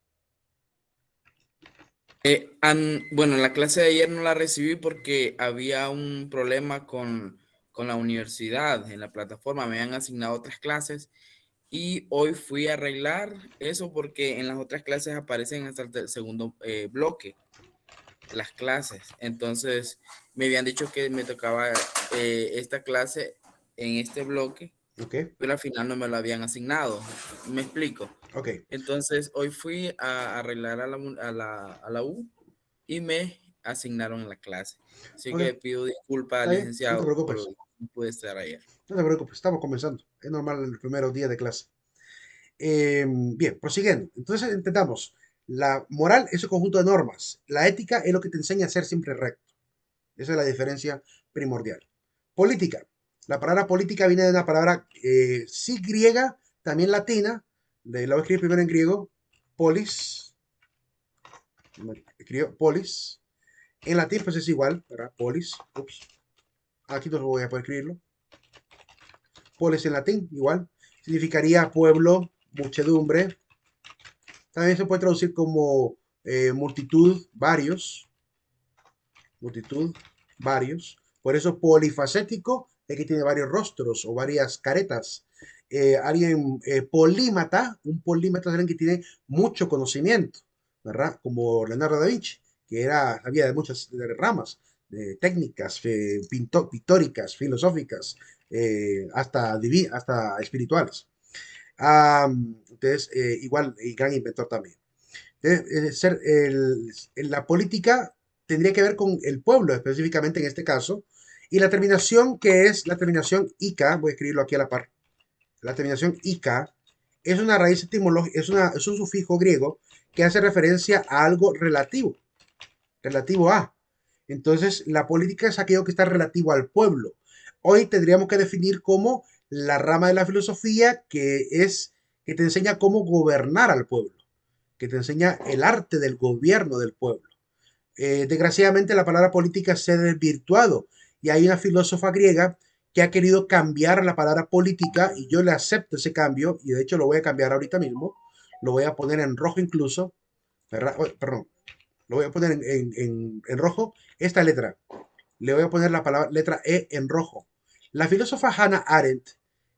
S4: Bueno, la clase de ayer no la recibí porque había un problema con la universidad en la plataforma. Me han asignado otras clases y hoy fui a arreglar eso porque en las otras clases aparecen hasta el segundo bloque las clases. Entonces me habían dicho que me tocaba esta clase en este bloque,
S1: Ok,
S4: pero al final no me lo habían asignado. Me explico.
S1: ok.
S4: Entonces hoy fui a arreglar a la U y me asignaron la clase. Así
S1: Ok,
S4: que pido disculpas,
S1: está bien. No te
S4: licenciado, por
S1: preocupes.
S4: no pude estar ayer.
S1: No te preocupes. Estamos comenzando. Es normal en el primer día de clase. Bien, prosiguiendo. Entonces, intentamos. La moral es un conjunto de normas. La ética es lo que te enseña a ser siempre recto. Esa es la diferencia primordial. Política. La palabra política viene de una palabra sí griega, también latina. La voy a escribir primero en griego. Polis. Escribo polis. En latín pues es igual, ¿verdad? Polis. Ups. Aquí no voy a poder escribirlo. Polis en latín, igual. Significaría pueblo, muchedumbre. También se puede traducir como multitud, varios. Multitud, varios. Por eso polifacético es que tiene varios rostros o varias caretas. Alguien polímata, un polímata es alguien que tiene mucho conocimiento, ¿verdad? Como Leonardo da Vinci, que había de muchas ramas, de técnicas pictóricas, filosóficas, hasta espirituales. Entonces, igual, y gran inventor también. La política tendría que ver con el pueblo, específicamente en este caso, y la terminación que es la terminación ica, voy a escribirlo aquí a la par, la terminación ica es una raíz etimológica, es un sufijo griego que hace referencia a algo relativo a. Entonces, la política es aquello que está relativo al pueblo. Hoy tendríamos que definir como la rama de la filosofía que te enseña cómo gobernar al pueblo, que te enseña el arte del gobierno del pueblo. Desgraciadamente la palabra política se ha desvirtuado y hay una filósofa griega que ha querido cambiar la palabra política y yo le acepto ese cambio y de hecho lo voy a cambiar ahorita mismo, lo voy a poner en rojo incluso, ¿verdad? Perdón, lo voy a poner en rojo esta letra, le voy a poner la palabra letra E en rojo. La filósofa Hannah Arendt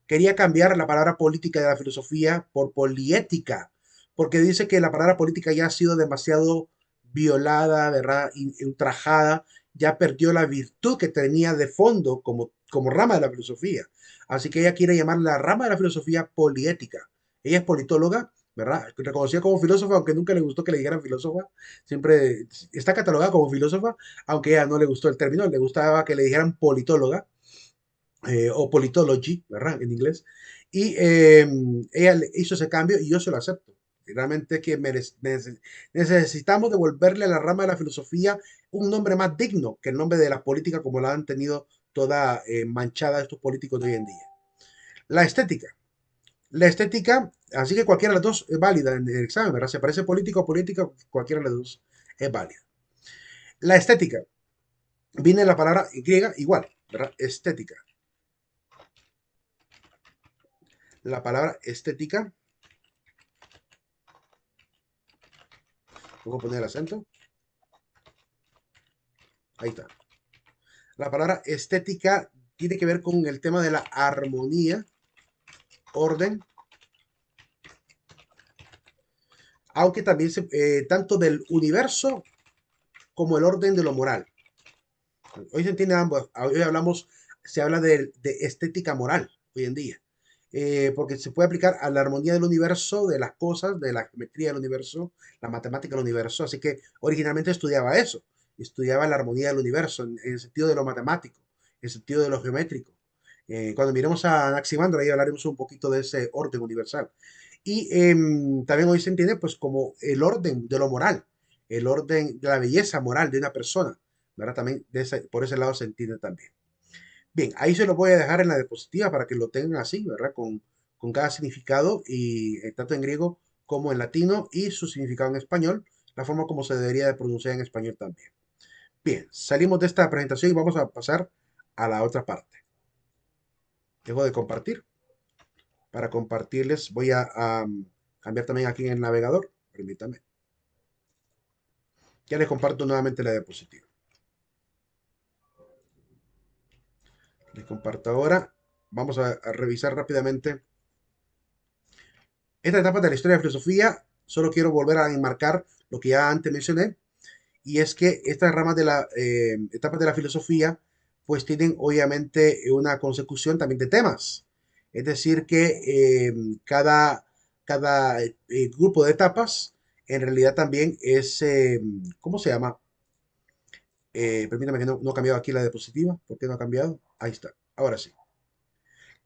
S1: quería cambiar la palabra política de la filosofía por poliética, porque dice que la palabra política ya ha sido demasiado violada, ¿verdad? Ultrajada, ya perdió la virtud que tenía de fondo como rama de la filosofía. Así que ella quiere llamar la rama de la filosofía poliética. Ella es politóloga, ¿verdad? Reconocida como filósofa, aunque nunca le gustó que le dijeran filósofa. Siempre está catalogada como filósofa, aunque a ella no le gustó el término, le gustaba que le dijeran politóloga o politology, ¿verdad? En inglés. Y ella hizo ese cambio y yo se lo acepto. Realmente que necesitamos devolverle a la rama de la filosofía un nombre más digno que el nombre de la política como la han tenido toda manchada estos políticos de hoy en día. La estética. La estética, así que cualquiera de las dos es válida en el examen, ¿verdad? Si aparece político o política, cualquiera de las dos es válida. La estética. Viene la palabra griega igual, ¿verdad? Estética. La palabra estética. Voy a poner el acento. Ahí está. La palabra estética tiene que ver con el tema de la armonía, orden, aunque también tanto del universo como el orden de lo moral. Hoy se entiende ambos. Hoy se habla de estética moral hoy en día. Porque se puede aplicar a la armonía del universo, de las cosas, de la geometría del universo, la matemática del universo. Así que originalmente estudiaba eso, estudiaba la armonía del universo en el sentido de lo matemático, en el sentido de lo geométrico. Cuando miremos a Anaximandro, ahí hablaremos un poquito de ese orden universal. Y también hoy se entiende pues como el orden de lo moral, el orden de la belleza moral de una persona, ¿verdad? También por ese lado se entiende también. Bien, ahí se lo voy a dejar en la diapositiva para que lo tengan así, ¿verdad? Con cada significado, y tanto en griego como en latino, y su significado en español, la forma como se debería de pronunciar en español también. Bien, salimos de esta presentación y vamos a pasar a la otra parte. Dejo de compartir. Para compartirles voy a cambiar también aquí en el navegador. Permítanme. Ya les comparto nuevamente la diapositiva. Les comparto ahora. Vamos a revisar rápidamente esta etapa de la historia de la filosofía. Solo quiero volver a enmarcar lo que ya antes mencioné, y es que estas ramas de la etapas de la filosofía pues tienen obviamente una consecución también de temas. Es decir, que cada grupo de etapas en realidad también es, ¿cómo se llama? Permítame que no ha cambiado aquí la diapositiva. ¿Por qué no ha cambiado? Ahí está. Ahora sí.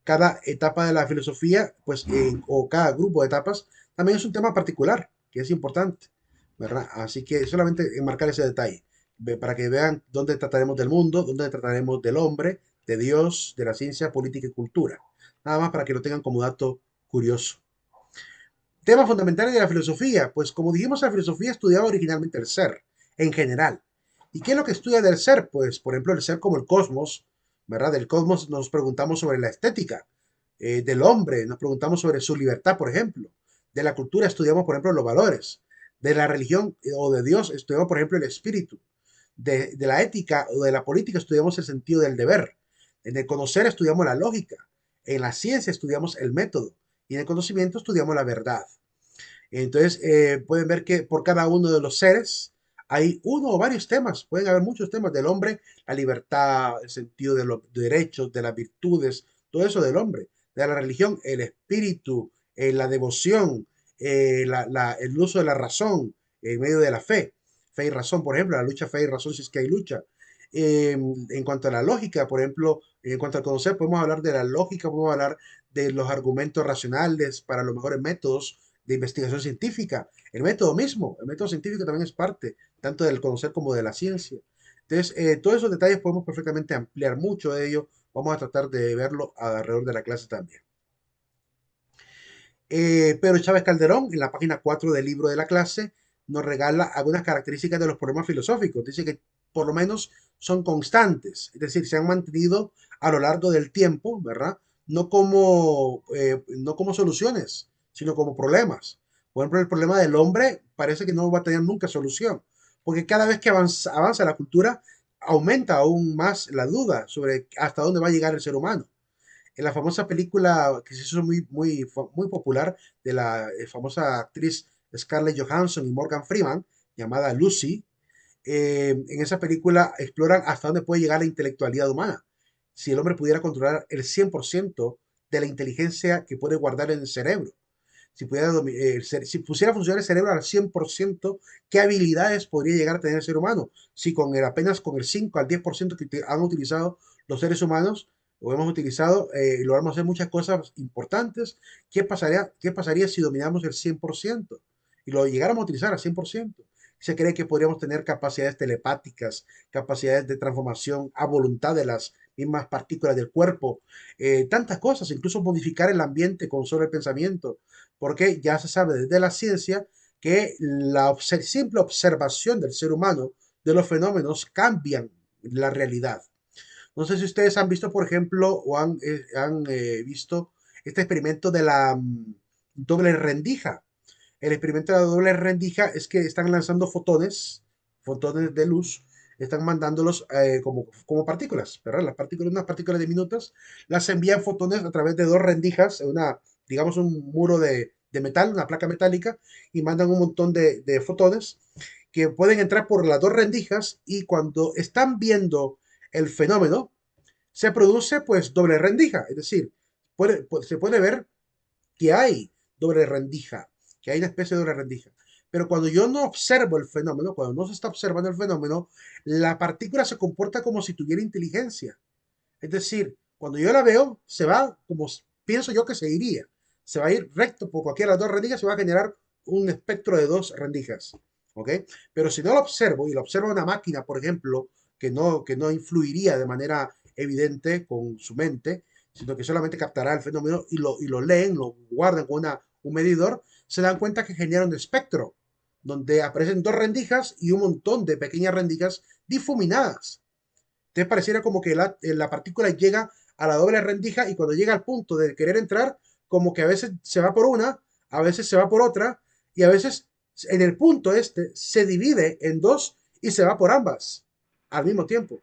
S1: Cada etapa de la filosofía, pues, o cada grupo de etapas, también es un tema particular, que es importante. ¿verdad? Así que solamente enmarcar ese detalle, para que vean dónde trataremos del mundo, dónde trataremos del hombre, de Dios, de la ciencia, política y cultura. Nada más para que lo tengan como dato curioso. Temas fundamentales de la filosofía. Pues como dijimos, la filosofía estudiaba originalmente el ser, en general. ¿Y qué es lo que estudia del ser? Pues, por ejemplo, el ser como el cosmos, ¿verdad? Del cosmos nos preguntamos sobre la estética, del hombre, nos preguntamos sobre su libertad, por ejemplo. De la cultura estudiamos, por ejemplo, los valores. De la religión o de Dios estudiamos, por ejemplo, el espíritu. De la ética o de la política estudiamos el sentido del deber. En el conocer estudiamos la lógica. En la ciencia estudiamos el método. Y en el conocimiento estudiamos la verdad. Entonces, pueden ver que por cada uno de los seres hay uno o varios temas, pueden haber muchos temas del hombre, la libertad, el sentido de los derechos, de las virtudes, todo eso del hombre, de la religión, el espíritu, la devoción, el uso de la razón en medio de la fe y razón, por ejemplo, la lucha fe y razón si es que hay lucha. En cuanto a la lógica, por ejemplo, en cuanto a conocer, podemos hablar de la lógica, podemos hablar de los argumentos racionales para los mejores métodos de investigación científica. El método mismo, el método científico también es parte tanto del conocer como de la ciencia. Entonces, todos esos detalles podemos perfectamente ampliar mucho de ello. Vamos a tratar de verlo alrededor de la clase también. Pedro Chávez Calderón, en la página 4 del libro de la clase, nos regala algunas características de los problemas filosóficos. Dice que por lo menos son constantes, es decir, se han mantenido a lo largo del tiempo, ¿verdad? No como soluciones, sino como problemas. Por ejemplo, el problema del hombre parece que no va a tener nunca solución, porque cada vez que avanza la cultura, aumenta aún más la duda sobre hasta dónde va a llegar el ser humano. En la famosa película que se hizo muy popular de la famosa actriz Scarlett Johansson y Morgan Freeman, llamada Lucy, en esa película exploran hasta dónde puede llegar la intelectualidad humana. Si el hombre pudiera controlar el 100% de la inteligencia que puede guardar en el cerebro. Si pusiera a funcionar el cerebro al 100%, ¿qué habilidades podría llegar a tener el ser humano? Si apenas con el 5 al 10% que han utilizado los seres humanos, o hemos utilizado, logramos hacer muchas cosas importantes, qué pasaría si dominamos el 100% y lo llegáramos a utilizar al 100%? Se cree que podríamos tener capacidades telepáticas, capacidades de transformación a voluntad de las mismas partículas del cuerpo, tantas cosas, incluso modificar el ambiente con solo el pensamiento, porque ya se sabe desde la ciencia que la simple observación del ser humano de los fenómenos cambian la realidad. No sé si ustedes han visto, por ejemplo, o han visto este experimento de la doble rendija. El experimento de la doble rendija es que están lanzando fotones de luz, están mandándolos como partículas, ¿verdad? Unas partículas diminutas, las envían fotones a través de dos rendijas, digamos un muro de metal, una placa metálica, y mandan un montón de fotones que pueden entrar por las dos rendijas y cuando están viendo el fenómeno, se produce pues doble rendija, es decir, se puede ver que hay doble rendija, que hay una especie de doble rendija. Pero cuando yo no observo el fenómeno, cuando no se está observando el fenómeno, la partícula se comporta como si tuviera inteligencia. Es decir, cuando yo la veo, se va como pienso yo que se iría. Se va a ir recto por cualquiera de las dos rendijas, se va a generar un espectro de dos rendijas. ¿Ok? Pero si no lo observo, y lo observa una máquina, por ejemplo, que no influiría de manera evidente con su mente, sino que solamente captará el fenómeno y lo leen, lo guardan con un medidor, se dan cuenta que genera un espectro, donde aparecen dos rendijas y un montón de pequeñas rendijas difuminadas. Entonces pareciera como que la partícula llega a la doble rendija y cuando llega al punto de querer entrar, como que a veces se va por una, a veces se va por otra y a veces en el punto este se divide en dos y se va por ambas al mismo tiempo.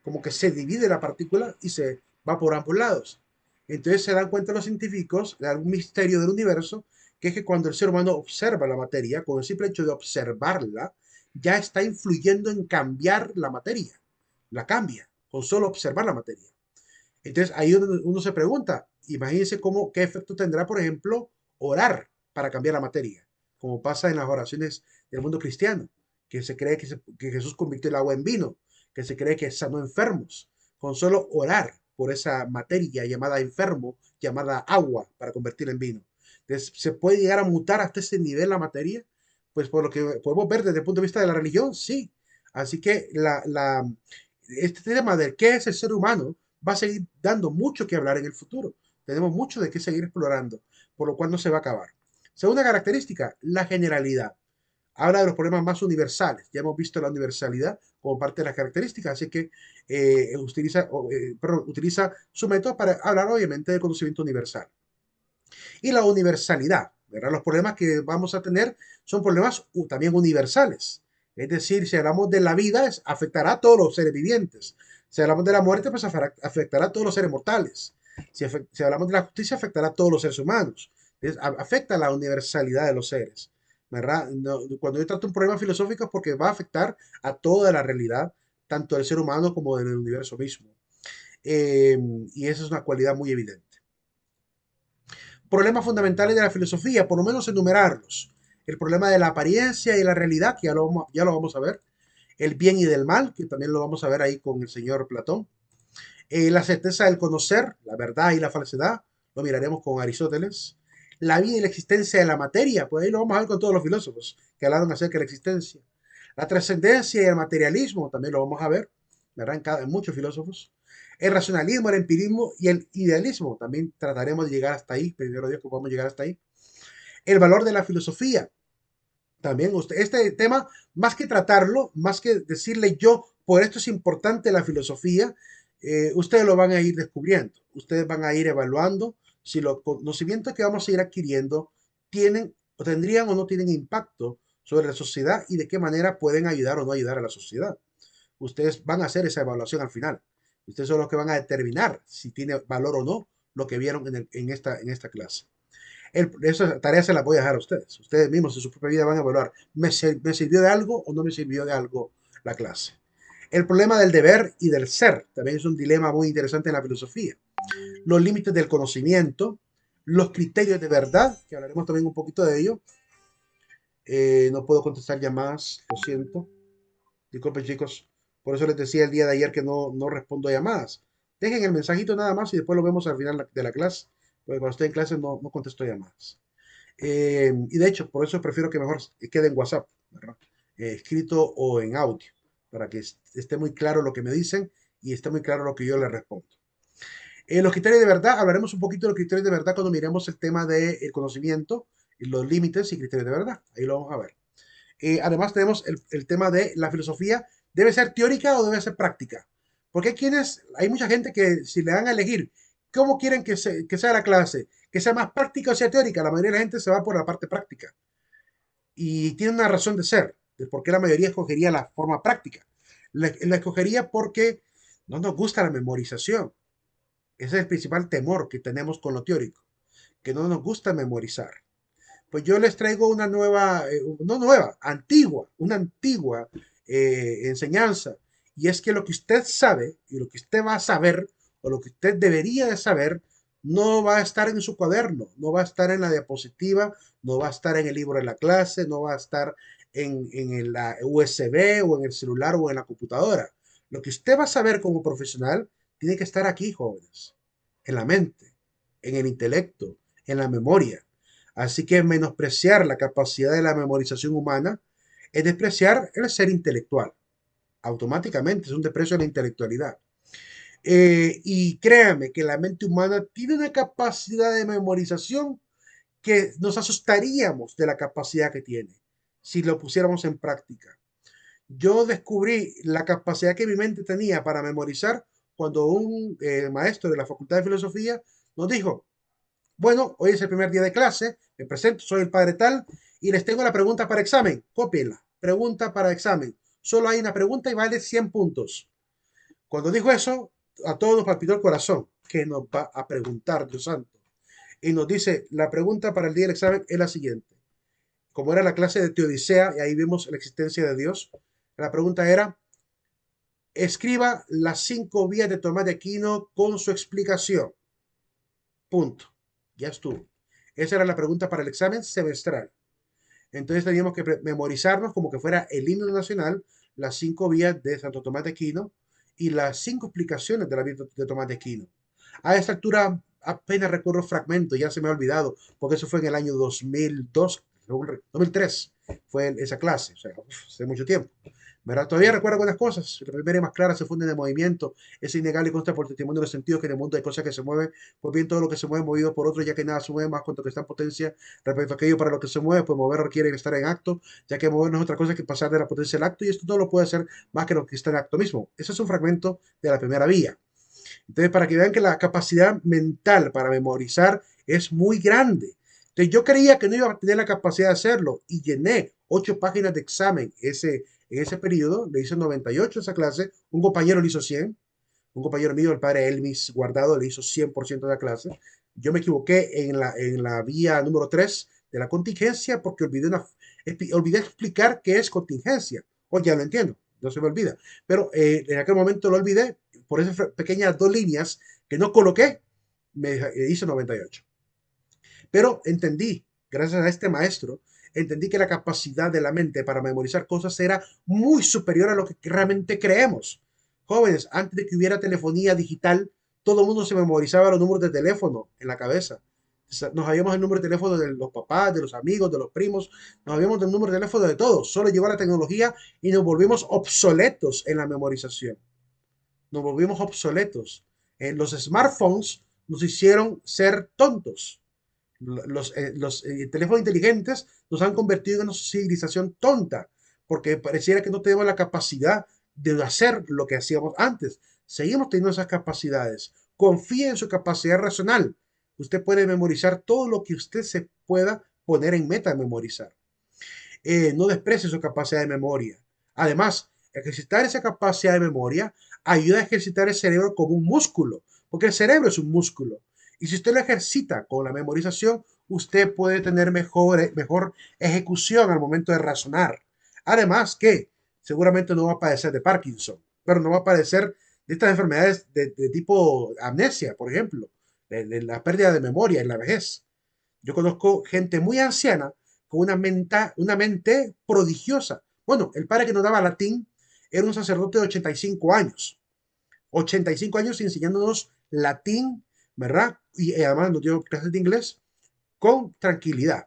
S1: Como que se divide la partícula y se va por ambos lados. Entonces se dan cuenta los científicos de algún misterio del universo, que es que cuando el ser humano observa la materia, con el simple hecho de observarla, ya está influyendo en cambiar la materia. La cambia con solo observar la materia. Entonces ahí uno se pregunta, imagínense qué efecto tendrá, por ejemplo, orar para cambiar la materia, como pasa en las oraciones del mundo cristiano, que se cree que Jesús convirtió el agua en vino, que se cree que sanó enfermos, con solo orar por esa materia llamada enfermo, llamada agua, para convertirla en vino. Entonces, ¿se puede llegar a mutar hasta ese nivel la materia? Pues por lo que podemos ver desde el punto de vista de la religión, sí. Así que este tema de qué es el ser humano va a seguir dando mucho que hablar en el futuro. Tenemos mucho de qué seguir explorando, por lo cual no se va a acabar. Segunda característica, la generalidad. Habla de los problemas más universales. Ya hemos visto la universalidad como parte de las características, así que utiliza su método para hablar obviamente del conocimiento universal. Y la universalidad, ¿verdad? Los problemas que vamos a tener son problemas también universales. Es decir, si hablamos de la vida, afectará a todos los seres vivientes. Si hablamos de la muerte, pues afectará a todos los seres mortales. Si hablamos de la justicia, afectará a todos los seres humanos. Afecta la universalidad de los seres, ¿verdad? Cuando yo trato un problema filosófico es porque va a afectar a toda la realidad, tanto del ser humano como del universo mismo. Y esa es una cualidad muy evidente. Problemas fundamentales de la filosofía, por lo menos enumerarlos. El problema de la apariencia y la realidad, que ya lo vamos a ver. El bien y del mal, que también lo vamos a ver ahí con el señor Platón. La certeza del conocer, la verdad y la falsedad, lo miraremos con Aristóteles. La vida y la existencia de la materia, pues ahí lo vamos a ver con todos los filósofos que hablaron acerca de la existencia. La trascendencia y el materialismo, también lo vamos a ver, ¿verdad? En muchos filósofos. El racionalismo, el empirismo y el idealismo, también trataremos de llegar hasta ahí, primero Dios que podamos llegar hasta ahí. El valor de la filosofía, también este tema, más que tratarlo, más que decirle yo, por esto es importante la filosofía, ustedes lo van a ir descubriendo, ustedes van a ir evaluando si los conocimientos que vamos a ir adquiriendo tienen o tendrían o no tienen impacto sobre la sociedad y de qué manera pueden ayudar o no ayudar a la sociedad. Ustedes van a hacer esa evaluación al final. Ustedes son los que van a determinar si tiene valor o no lo que vieron en esta clase. Esa tarea se la voy a dejar a ustedes. Ustedes mismos en su propia vida van a evaluar, ¿me sirvió de algo o no me sirvió de algo la clase? El problema del deber y del ser también es un dilema muy interesante en la filosofía. Los límites del conocimiento, los criterios de verdad, que hablaremos también un poquito de ello. No puedo contestar llamadas, lo siento. Disculpen, chicos. Por eso les decía el día de ayer que no respondo a llamadas. Dejen el mensajito nada más y después lo vemos al final de la clase. Porque cuando estoy en clase no contesto llamadas. Y de hecho, por eso prefiero que mejor quede en WhatsApp, ¿verdad? Escrito o en audio, para que esté muy claro lo que me dicen y esté muy claro lo que yo les respondo. Los criterios de verdad, hablaremos un poquito de los criterios de verdad cuando miremos el tema del conocimiento, y los límites y criterios de verdad. Ahí lo vamos a ver. Además tenemos el tema de la filosofía, ¿debe ser teórica o debe ser práctica? Porque hay mucha gente que si le dan a elegir cómo quieren que sea la clase, que sea más práctica o sea teórica, la mayoría de la gente se va por la parte práctica. Y tiene una razón de ser, de por qué la mayoría escogería la forma práctica. La escogería porque no nos gusta la memorización. Ese es el principal temor que tenemos con lo teórico, que no nos gusta memorizar. Pues yo les traigo una nueva, no nueva, una antigua enseñanza. Y es que lo que usted sabe y lo que usted va a saber o lo que usted debería de saber no va a estar en su cuaderno, no va a estar en la diapositiva, no va a estar en el libro de la clase, no va a estar en la USB o en el celular o en la computadora. Lo que usted va a saber como profesional tiene que estar aquí, jóvenes, en la mente, en el intelecto, en la memoria. Así que menospreciar la capacidad de la memorización humana es despreciar el ser intelectual. Automáticamente es un desprecio de la intelectualidad. Y créame que la mente humana tiene una capacidad de memorización que nos asustaríamos de la capacidad que tiene si lo pusiéramos en práctica. Yo descubrí la capacidad que mi mente tenía para memorizar cuando un maestro de la Facultad de Filosofía nos dijo, bueno, hoy es el primer día de clase, me presento, soy el padre tal, y les tengo la pregunta para examen, cópienla, pregunta para examen. Solo hay una pregunta y vale 100 puntos. Cuando dijo eso, a todos nos palpitó el corazón. ¿Qué nos va a preguntar, Dios santo? Y nos dice, la pregunta para el día del examen es la siguiente. Como era la clase de Teodicea, y ahí vimos la existencia de Dios, la pregunta era, escriba las 5 vías de Tomás de Aquino con su explicación. Punto. Ya estuvo. Esa era la pregunta para el examen semestral. Entonces teníamos que memorizarnos como que fuera el himno nacional, las 5 vías de Santo Tomás de Aquino y las 5 explicaciones de la vida de Tomás de Aquino. A esta altura apenas recuerdo fragmentos, ya se me ha olvidado, porque eso fue en el año 2002, 2003. fue esa clase, o sea, hace mucho tiempo. ¿Verdad? Todavía recuerdo algunas cosas. La primera y más clara se funde en el movimiento. Es innegable y consta por testimonio de los sentidos que en el mundo hay cosas que se mueven. Pues bien, todo lo que se mueve movido por otro, ya que nada se mueve más cuanto que está en potencia respecto a aquello para lo que se mueve. Pues mover requiere estar en acto, ya que mover no es otra cosa que pasar de la potencia al acto, y esto no lo puede hacer más que lo que está en acto mismo. Ese es un fragmento de la primera vía. Entonces, para que vean que la capacidad mental para memorizar es muy grande. Entonces, yo creía que no iba a tener la capacidad de hacerlo y llené 8 páginas de examen en ese periodo. Le hice 98 esa clase. Un compañero le hizo 100. Un compañero mío, el padre Elmis Guardado, le hizo 100% de la clase. Yo me equivoqué en la vía número 3 de la contingencia porque olvidé explicar qué es contingencia. Hoy ya lo entiendo, no se me olvida. Pero en aquel momento lo olvidé por esas pequeñas 2 líneas que no coloqué, me hice 98. Pero entendí, gracias a este maestro, entendí que la capacidad de la mente para memorizar cosas era muy superior a lo que realmente creemos. Jóvenes, antes de que hubiera telefonía digital, todo el mundo se memorizaba los números de teléfono en la cabeza. Nos sabíamos el número de teléfono de los papás, de los amigos, de los primos, nos sabíamos del número de teléfono de todos. Solo llegó la tecnología y nos volvimos obsoletos en la memorización. Nos volvimos obsoletos. Los smartphones nos hicieron ser tontos. Los teléfonos inteligentes nos han convertido en una civilización tonta, porque pareciera que no tenemos la capacidad de hacer lo que hacíamos antes. Seguimos teniendo esas capacidades. Confíe en su capacidad racional. Usted puede memorizar todo lo que usted se pueda poner en meta de memorizar. No desprecie su capacidad de memoria. Además, ejercitar esa capacidad de memoria ayuda a ejercitar el cerebro como un músculo, porque el cerebro es un músculo. Y si usted lo ejercita con la memorización, usted puede tener mejor ejecución al momento de razonar. Además que seguramente no va a padecer de Parkinson, pero no va a padecer de estas enfermedades de tipo amnesia, por ejemplo, de la pérdida de memoria en la vejez. Yo conozco gente muy anciana con una mente prodigiosa. Bueno, el padre que nos daba latín era un sacerdote de 85 años. 85 años enseñándonos latín, ¿verdad? Y además nos dio clases de inglés con tranquilidad.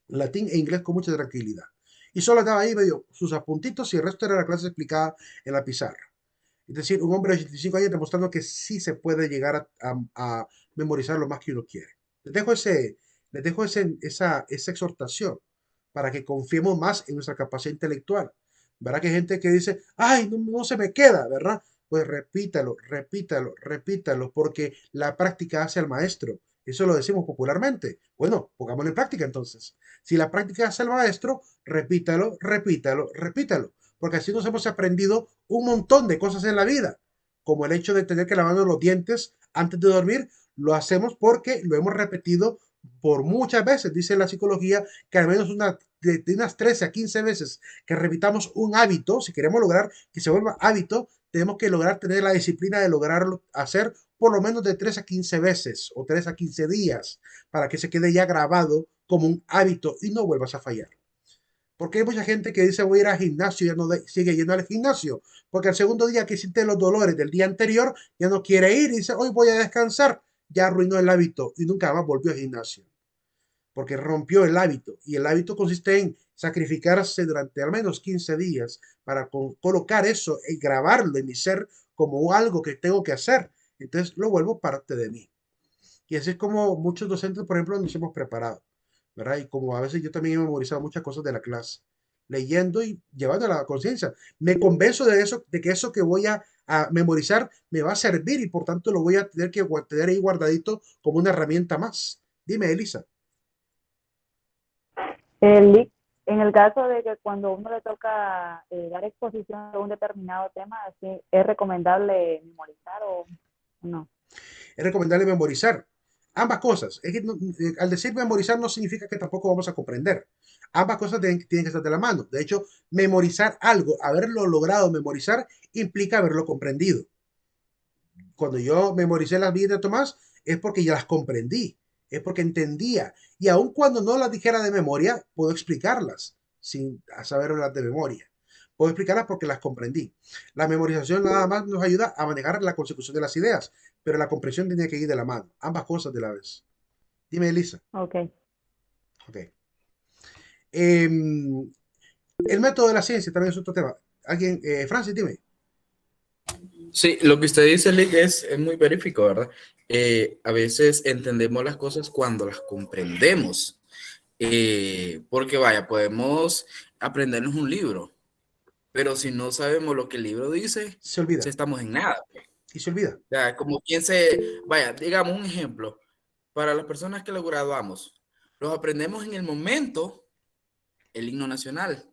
S1: Latín e inglés con mucha tranquilidad. Y solo estaba ahí medio sus apuntitos y el resto era la clase explicada en la pizarra. Es decir, un hombre de 85 años demostrando que sí se puede llegar a memorizar lo más que uno quiere. Les dejo, esa exhortación para que confiemos más en nuestra capacidad intelectual. ¿Verdad que hay gente que dice, ay, no se me queda, ¿verdad? Pues repítalo, repítalo, repítalo, porque la práctica hace al maestro. Eso lo decimos popularmente. Bueno, pongámoslo en práctica entonces. Si la práctica hace al maestro, repítalo, repítalo, repítalo. Porque así nos hemos aprendido un montón de cosas en la vida, como el hecho de tener que lavarnos los dientes antes de dormir. Lo hacemos porque lo hemos repetido por muchas veces. Dice la psicología que al menos de unas 13 a 15 veces que repitamos un hábito, si queremos lograr que se vuelva hábito, tenemos que lograr tener la disciplina de lograrlo hacer por lo menos de 3 a 15 veces o 3 a 15 días para que se quede ya grabado como un hábito y no vuelvas a fallar. Porque hay mucha gente que dice voy a ir al gimnasio y ya no sigue yendo al gimnasio. Porque al segundo día que siente los dolores del día anterior, ya no quiere ir y dice hoy voy a descansar. Ya arruinó el hábito y nunca más volvió al gimnasio. Porque rompió el hábito. Y el hábito consiste en sacrificarse durante al menos 15 días para colocar eso y grabarlo en mi ser como algo que tengo que hacer. Entonces lo vuelvo parte de mí. Y así es como muchos docentes, por ejemplo, nos hemos preparado, ¿verdad? Y como a veces yo también he memorizado muchas cosas de la clase, leyendo y llevando a la conciencia. Me convenzo de eso, de que eso que voy a memorizar me va a servir y por tanto lo voy a tener que tener ahí guardadito como una herramienta más. Dime, Elisa.
S5: En el caso de que cuando uno le toca dar exposición de un determinado tema, ¿sí es recomendable memorizar o no?
S1: Es recomendable memorizar. Ambas cosas. Es que al decir memorizar no significa que tampoco vamos a comprender. Ambas cosas tienen que estar de la mano. De hecho, memorizar algo, haberlo logrado memorizar, implica haberlo comprendido. Cuando yo memoricé las vidas de Tomás, es porque ya las comprendí, es porque entendía. Y aun cuando no las dijera de memoria, puedo explicarlas sin saberlas de memoria. Puedo explicarlas porque las comprendí. La memorización nada más nos ayuda a manejar la consecución de las ideas, pero la comprensión tiene que ir de la mano, ambas cosas de la vez. Dime, Elisa.
S5: Ok.
S1: Ok. Em, el método de la ciencia también es otro tema. Alguien, Francis, dime.
S4: Sí, lo que usted dice, Lick, es muy verífico, ¿verdad? A veces entendemos las cosas cuando las comprendemos. Porque vaya, podemos aprendernos un libro, pero si no sabemos lo que el libro dice,
S1: Se olvida.
S4: estamos en nada.
S1: Y se olvida.
S4: O sea, como quien vaya, digamos un ejemplo, para las personas que lo graduamos, los aprendemos en el momento, el himno nacional,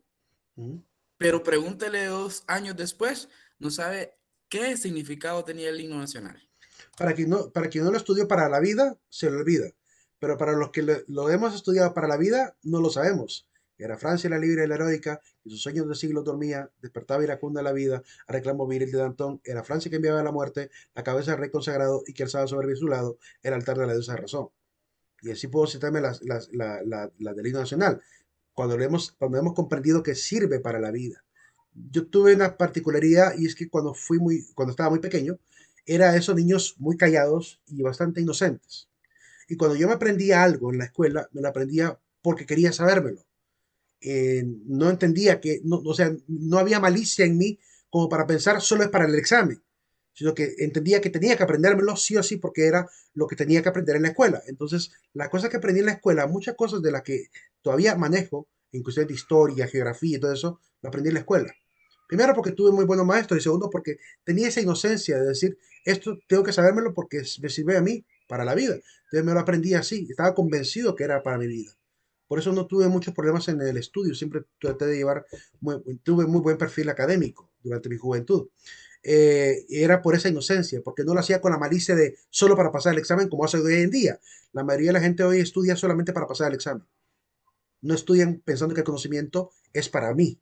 S1: Ujú.
S4: pero pregúntele 2 años después, no sabe qué significado tenía el himno nacional.
S1: Para quien no lo estudió para la vida, se lo olvida. Pero para los que lo hemos estudiado para la vida, no lo sabemos. Era Francia la libre y la heroica, y sus sueños de siglo dormía, despertaba iracunda la vida, a reclamo viril de Danton, era Francia que enviaba la muerte, la cabeza del rey consagrado y que alzaba sobre su lado el altar de la diosa razón. Y así puedo citarme las del himno nacional, cuando hemos comprendido que sirve para la vida. Yo tuve una particularidad y es que cuando estaba muy pequeño, era esos niños muy callados y bastante inocentes. Y cuando yo me aprendía algo en la escuela, me lo aprendía porque quería sabérmelo. No entendía o sea, no había malicia en mí como para pensar solo es para el examen, sino que entendía que tenía que aprendérmelo sí o sí porque era lo que tenía que aprender en la escuela. Entonces, las cosas que aprendí en la escuela, muchas cosas de las que todavía manejo, en cuestiones de historia, geografía y todo eso, lo aprendí en la escuela. Primero porque tuve muy buenos maestros y segundo porque tenía esa inocencia de decir, esto tengo que sabérmelo porque me sirve a mí para la vida. Entonces me lo aprendí así, estaba convencido que era para mi vida. Por eso no tuve muchos problemas en el estudio, siempre traté de tuve muy buen perfil académico durante mi juventud. Era por esa inocencia, porque no lo hacía con la malicia de solo para pasar el examen como hace hoy en día. La mayoría de la gente hoy estudia solamente para pasar el examen. No estudian pensando que el conocimiento es para mí,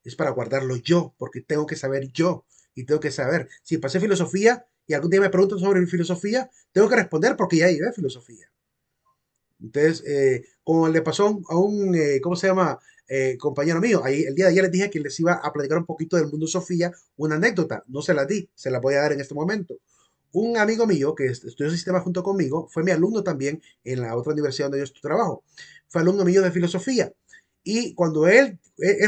S1: es para guardarlo yo, porque tengo que saber yo y tengo que saber. Si pasé filosofía y algún día me preguntan sobre filosofía, tengo que responder porque ya llevé filosofía. Entonces, como le pasó ¿cómo se llama? Compañero mío, ahí, el día de ayer les dije que les iba a platicar un poquito del mundo Sofía, una anécdota, no se la di, se la voy a dar en este momento. Un amigo mío que estudió sistema junto conmigo, fue mi alumno también en la otra universidad donde yo trabajo, fue alumno mío de filosofía. Y cuando él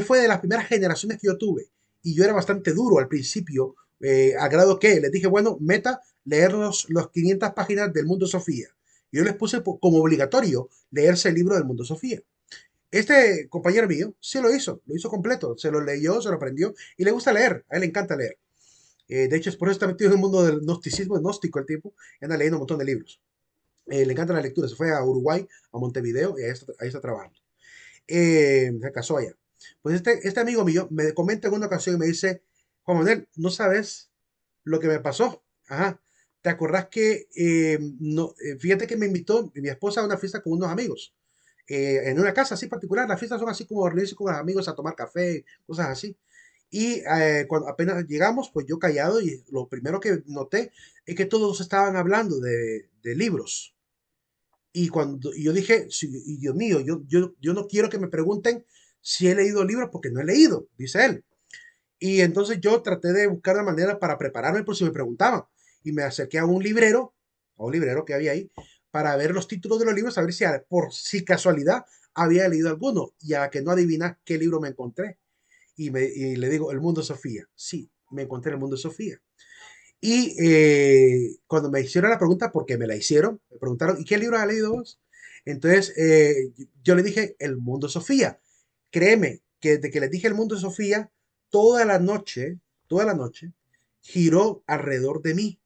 S1: fue de las primeras generaciones que yo tuve, y yo era bastante duro al principio, a grado que les dije, bueno, meta, leer los 500 páginas del mundo Sofía. Yo les puse como obligatorio leerse el libro del Mundo Sofía. Este compañero mío sí lo hizo completo, se lo leyó, se lo aprendió y le gusta leer, a él le encanta leer. De hecho, es por eso está metido en el mundo del gnosticismo, gnóstico el tipo, y anda leyendo un montón de libros. Le encanta la lectura, se fue a Uruguay, a Montevideo, y ahí está trabajando. Se casó allá. Pues este amigo mío me comenta en una ocasión y me dice, Juan Manuel, no sabes lo que me pasó. Ajá. ¿Te acordás que, no, fíjate que me invitó mi esposa a una fiesta con unos amigos? En una casa así particular, las fiestas son así como reunirse con los amigos a tomar café, cosas así. Y cuando apenas llegamos, pues yo callado y lo primero que noté es que todos estaban hablando de libros. Y yo dije, sí, y Dios mío, yo no quiero que me pregunten si he leído libros porque no he leído, dice él. Y entonces yo traté de buscar una manera para prepararme por si me preguntaban. Y me acerqué a un librero que había ahí, para ver los títulos de los libros, a ver por si casualidad había leído alguno. Y a que no adivinas qué libro me encontré. Y le digo, El Mundo de Sofía. Sí, me encontré El Mundo de Sofía. Y cuando me hicieron la pregunta, porque me la hicieron, me preguntaron, ¿y qué libro has leído vos? Entonces yo le dije, El Mundo de Sofía. Créeme que desde que les dije El Mundo de Sofía, toda la noche, giró alrededor de mí,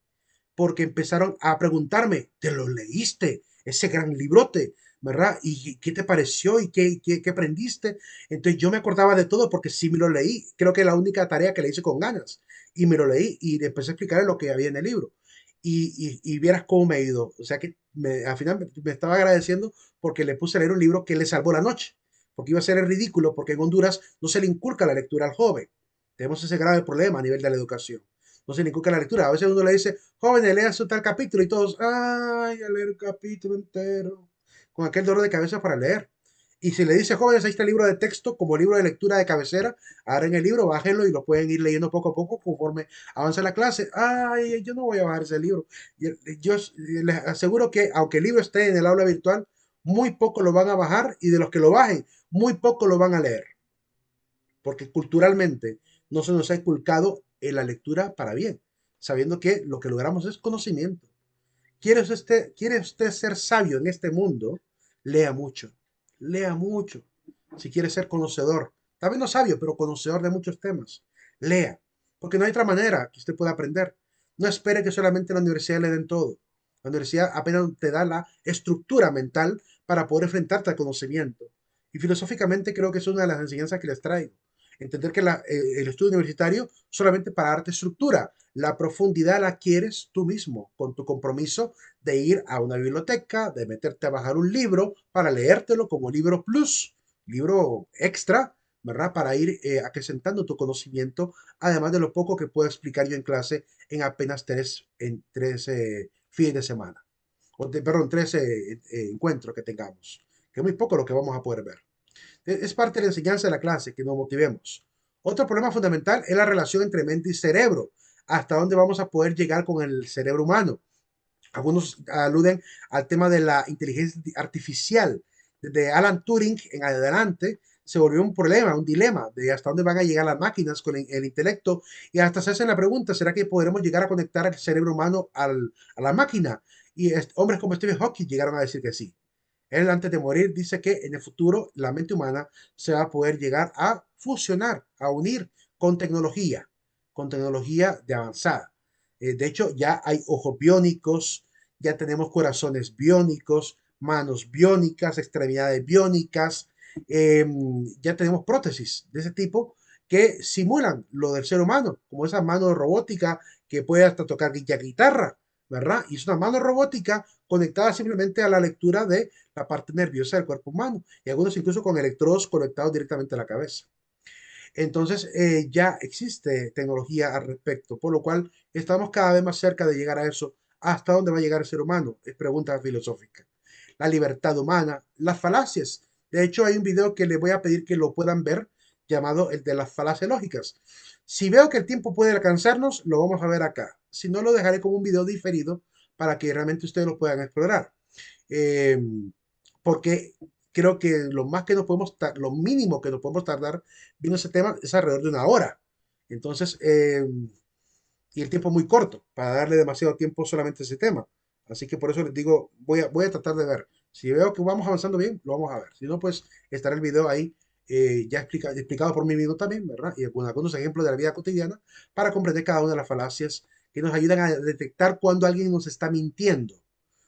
S1: porque empezaron a preguntarme, ¿te lo leíste? Ese gran librote, ¿verdad? ¿Y qué te pareció? ¿Y qué aprendiste? Entonces yo me acordaba de todo porque sí me lo leí. Creo que es la única tarea que le hice con ganas. Y me lo leí y le empecé a explicar lo que había en el libro. Y vieras cómo me ha ido. O sea que al final me estaba agradeciendo porque le puse a leer un libro que le salvó la noche. Porque iba a ser el ridículo porque en Honduras no se le inculca la lectura al joven. Tenemos ese grave problema a nivel de la educación. No se le inculca la lectura. A veces uno le dice, jóvenes, lean su tal capítulo y todos, ay, a leer el capítulo entero. Con aquel dolor de cabeza para leer. Y si le dice, jóvenes, ahí está el libro de texto como libro de lectura de cabecera, agarren el libro, bájenlo y lo pueden ir leyendo poco a poco conforme avanza la clase. Ay, yo no voy a bajar ese libro. Yo les aseguro que, aunque el libro esté en el aula virtual, muy poco lo van a bajar y de los que lo bajen, muy poco lo van a leer. Porque culturalmente no se nos ha inculcado en la lectura para bien, sabiendo que lo que logramos es conocimiento. ¿Quiere usted ser sabio en este mundo? Lea mucho, lea mucho. Si quiere ser conocedor, tal vez no sabio, pero conocedor de muchos temas, lea, porque no hay otra manera que usted pueda aprender. No espere que solamente en la universidad le den todo. La universidad apenas te da la estructura mental para poder enfrentarte al conocimiento. Y filosóficamente creo que es una de las enseñanzas que les traigo. Entender que el estudio universitario solamente para darte estructura, la profundidad la adquieres tú mismo, con tu compromiso de ir a una biblioteca, de meterte a bajar un libro para leértelo como libro plus, libro extra, ¿verdad? Para ir acrecentando tu conocimiento, además de lo poco que puedo explicar yo en clase en apenas tres fines de semana. Perdón, tres encuentros que tengamos, que es muy poco lo que vamos a poder ver. Es parte de la enseñanza de la clase, que nos motivemos. Otro problema fundamental es la relación entre mente y cerebro. Hasta dónde vamos a poder llegar con el cerebro humano. Algunos aluden al tema de la inteligencia artificial. Desde Alan Turing en adelante se volvió un problema, un dilema de hasta dónde van a llegar las máquinas con el intelecto y hasta se hacen la pregunta, ¿será que podremos llegar a conectar el cerebro humano a la máquina? Y hombres como Stephen Hawking llegaron a decir que sí. Él antes de morir dice que en el futuro la mente humana se va a poder llegar a fusionar, a unir con tecnología de avanzada. De hecho, ya hay ojos biónicos, ya tenemos corazones biónicos, manos biónicas, extremidades biónicas, eh, ya tenemos prótesis de ese tipo que simulan lo del ser humano, como esa mano robótica que puede hasta tocar ya guitarra, ¿verdad? Y es una mano robótica conectada simplemente a la lectura de la parte nerviosa del cuerpo humano y algunos incluso con electrodos conectados directamente a la cabeza. Entonces ya existe tecnología al respecto, por lo cual estamos cada vez más cerca de llegar a eso. ¿Hasta dónde va a llegar el ser humano? Es pregunta filosófica. La libertad humana, las falacias. De hecho, hay un video que les voy a pedir que lo puedan ver, llamado el de las falacias lógicas. Si veo que el tiempo puede alcanzarnos, lo vamos a ver acá. Si no, lo dejaré como un video diferido para que realmente ustedes lo puedan explorar. Eh, porque creo que lo más que nos podemos, lo mínimo que nos podemos tardar viendo ese tema es alrededor de una hora. Entonces, y el tiempo es muy corto para darle demasiado tiempo solamente a ese tema. Así que por eso les digo, voy a tratar de ver. Si veo que vamos avanzando bien, lo vamos a ver. Si no, pues estará el video ahí ya explicado por mí mismo también, ¿verdad? Y con algunos ejemplos de la vida cotidiana para comprender cada una de las falacias que nos ayudan a detectar cuando alguien nos está mintiendo.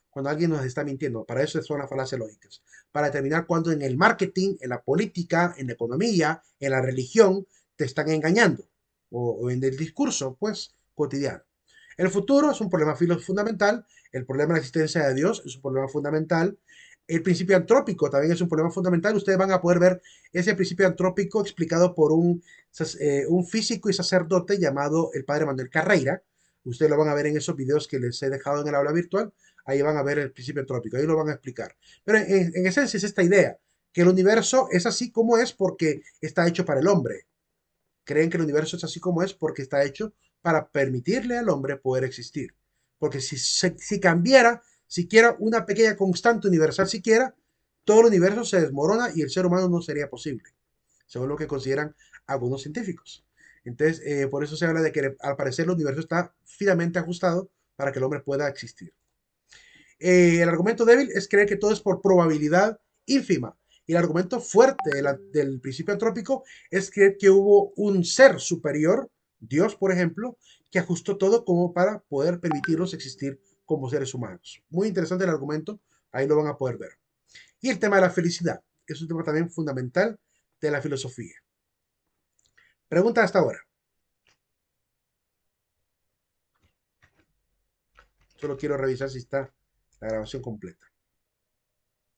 S1: Cuando alguien nos está mintiendo. Para eso son las falacias lógicas. Para determinar cuando en el marketing, en la política, en la economía, en la religión, te están engañando. O en el discurso, pues, cotidiano. El futuro es un problema fundamental. El problema de la existencia de Dios es un problema fundamental. El principio antrópico también es un problema fundamental. Ustedes van a poder ver ese principio antrópico explicado por un físico y sacerdote llamado el padre Manuel Carreira. Ustedes lo van a ver en esos videos que les he dejado en el aula virtual. Ahí van a ver el principio antrópico, ahí lo van a explicar. Pero en esencia es esta idea, que el universo es así como es porque está hecho para el hombre. Creen que el universo es así como es porque está hecho para permitirle al hombre poder existir. Porque si cambiara siquiera una pequeña constante universal siquiera, todo el universo se desmorona y el ser humano no sería posible, según lo que consideran algunos científicos. Entonces, por eso se habla de que al parecer el universo está finamente ajustado para que el hombre pueda existir. El argumento débil es creer que todo es por probabilidad ínfima. Y el argumento fuerte del principio antrópico es creer que hubo un ser superior, Dios por ejemplo, que ajustó todo como para poder permitirnos existir como seres humanos. Muy interesante el argumento, ahí lo van a poder ver. Y el tema de la felicidad es un tema también fundamental de la filosofía. Pregunta hasta ahora. Solo quiero revisar si está la grabación completa.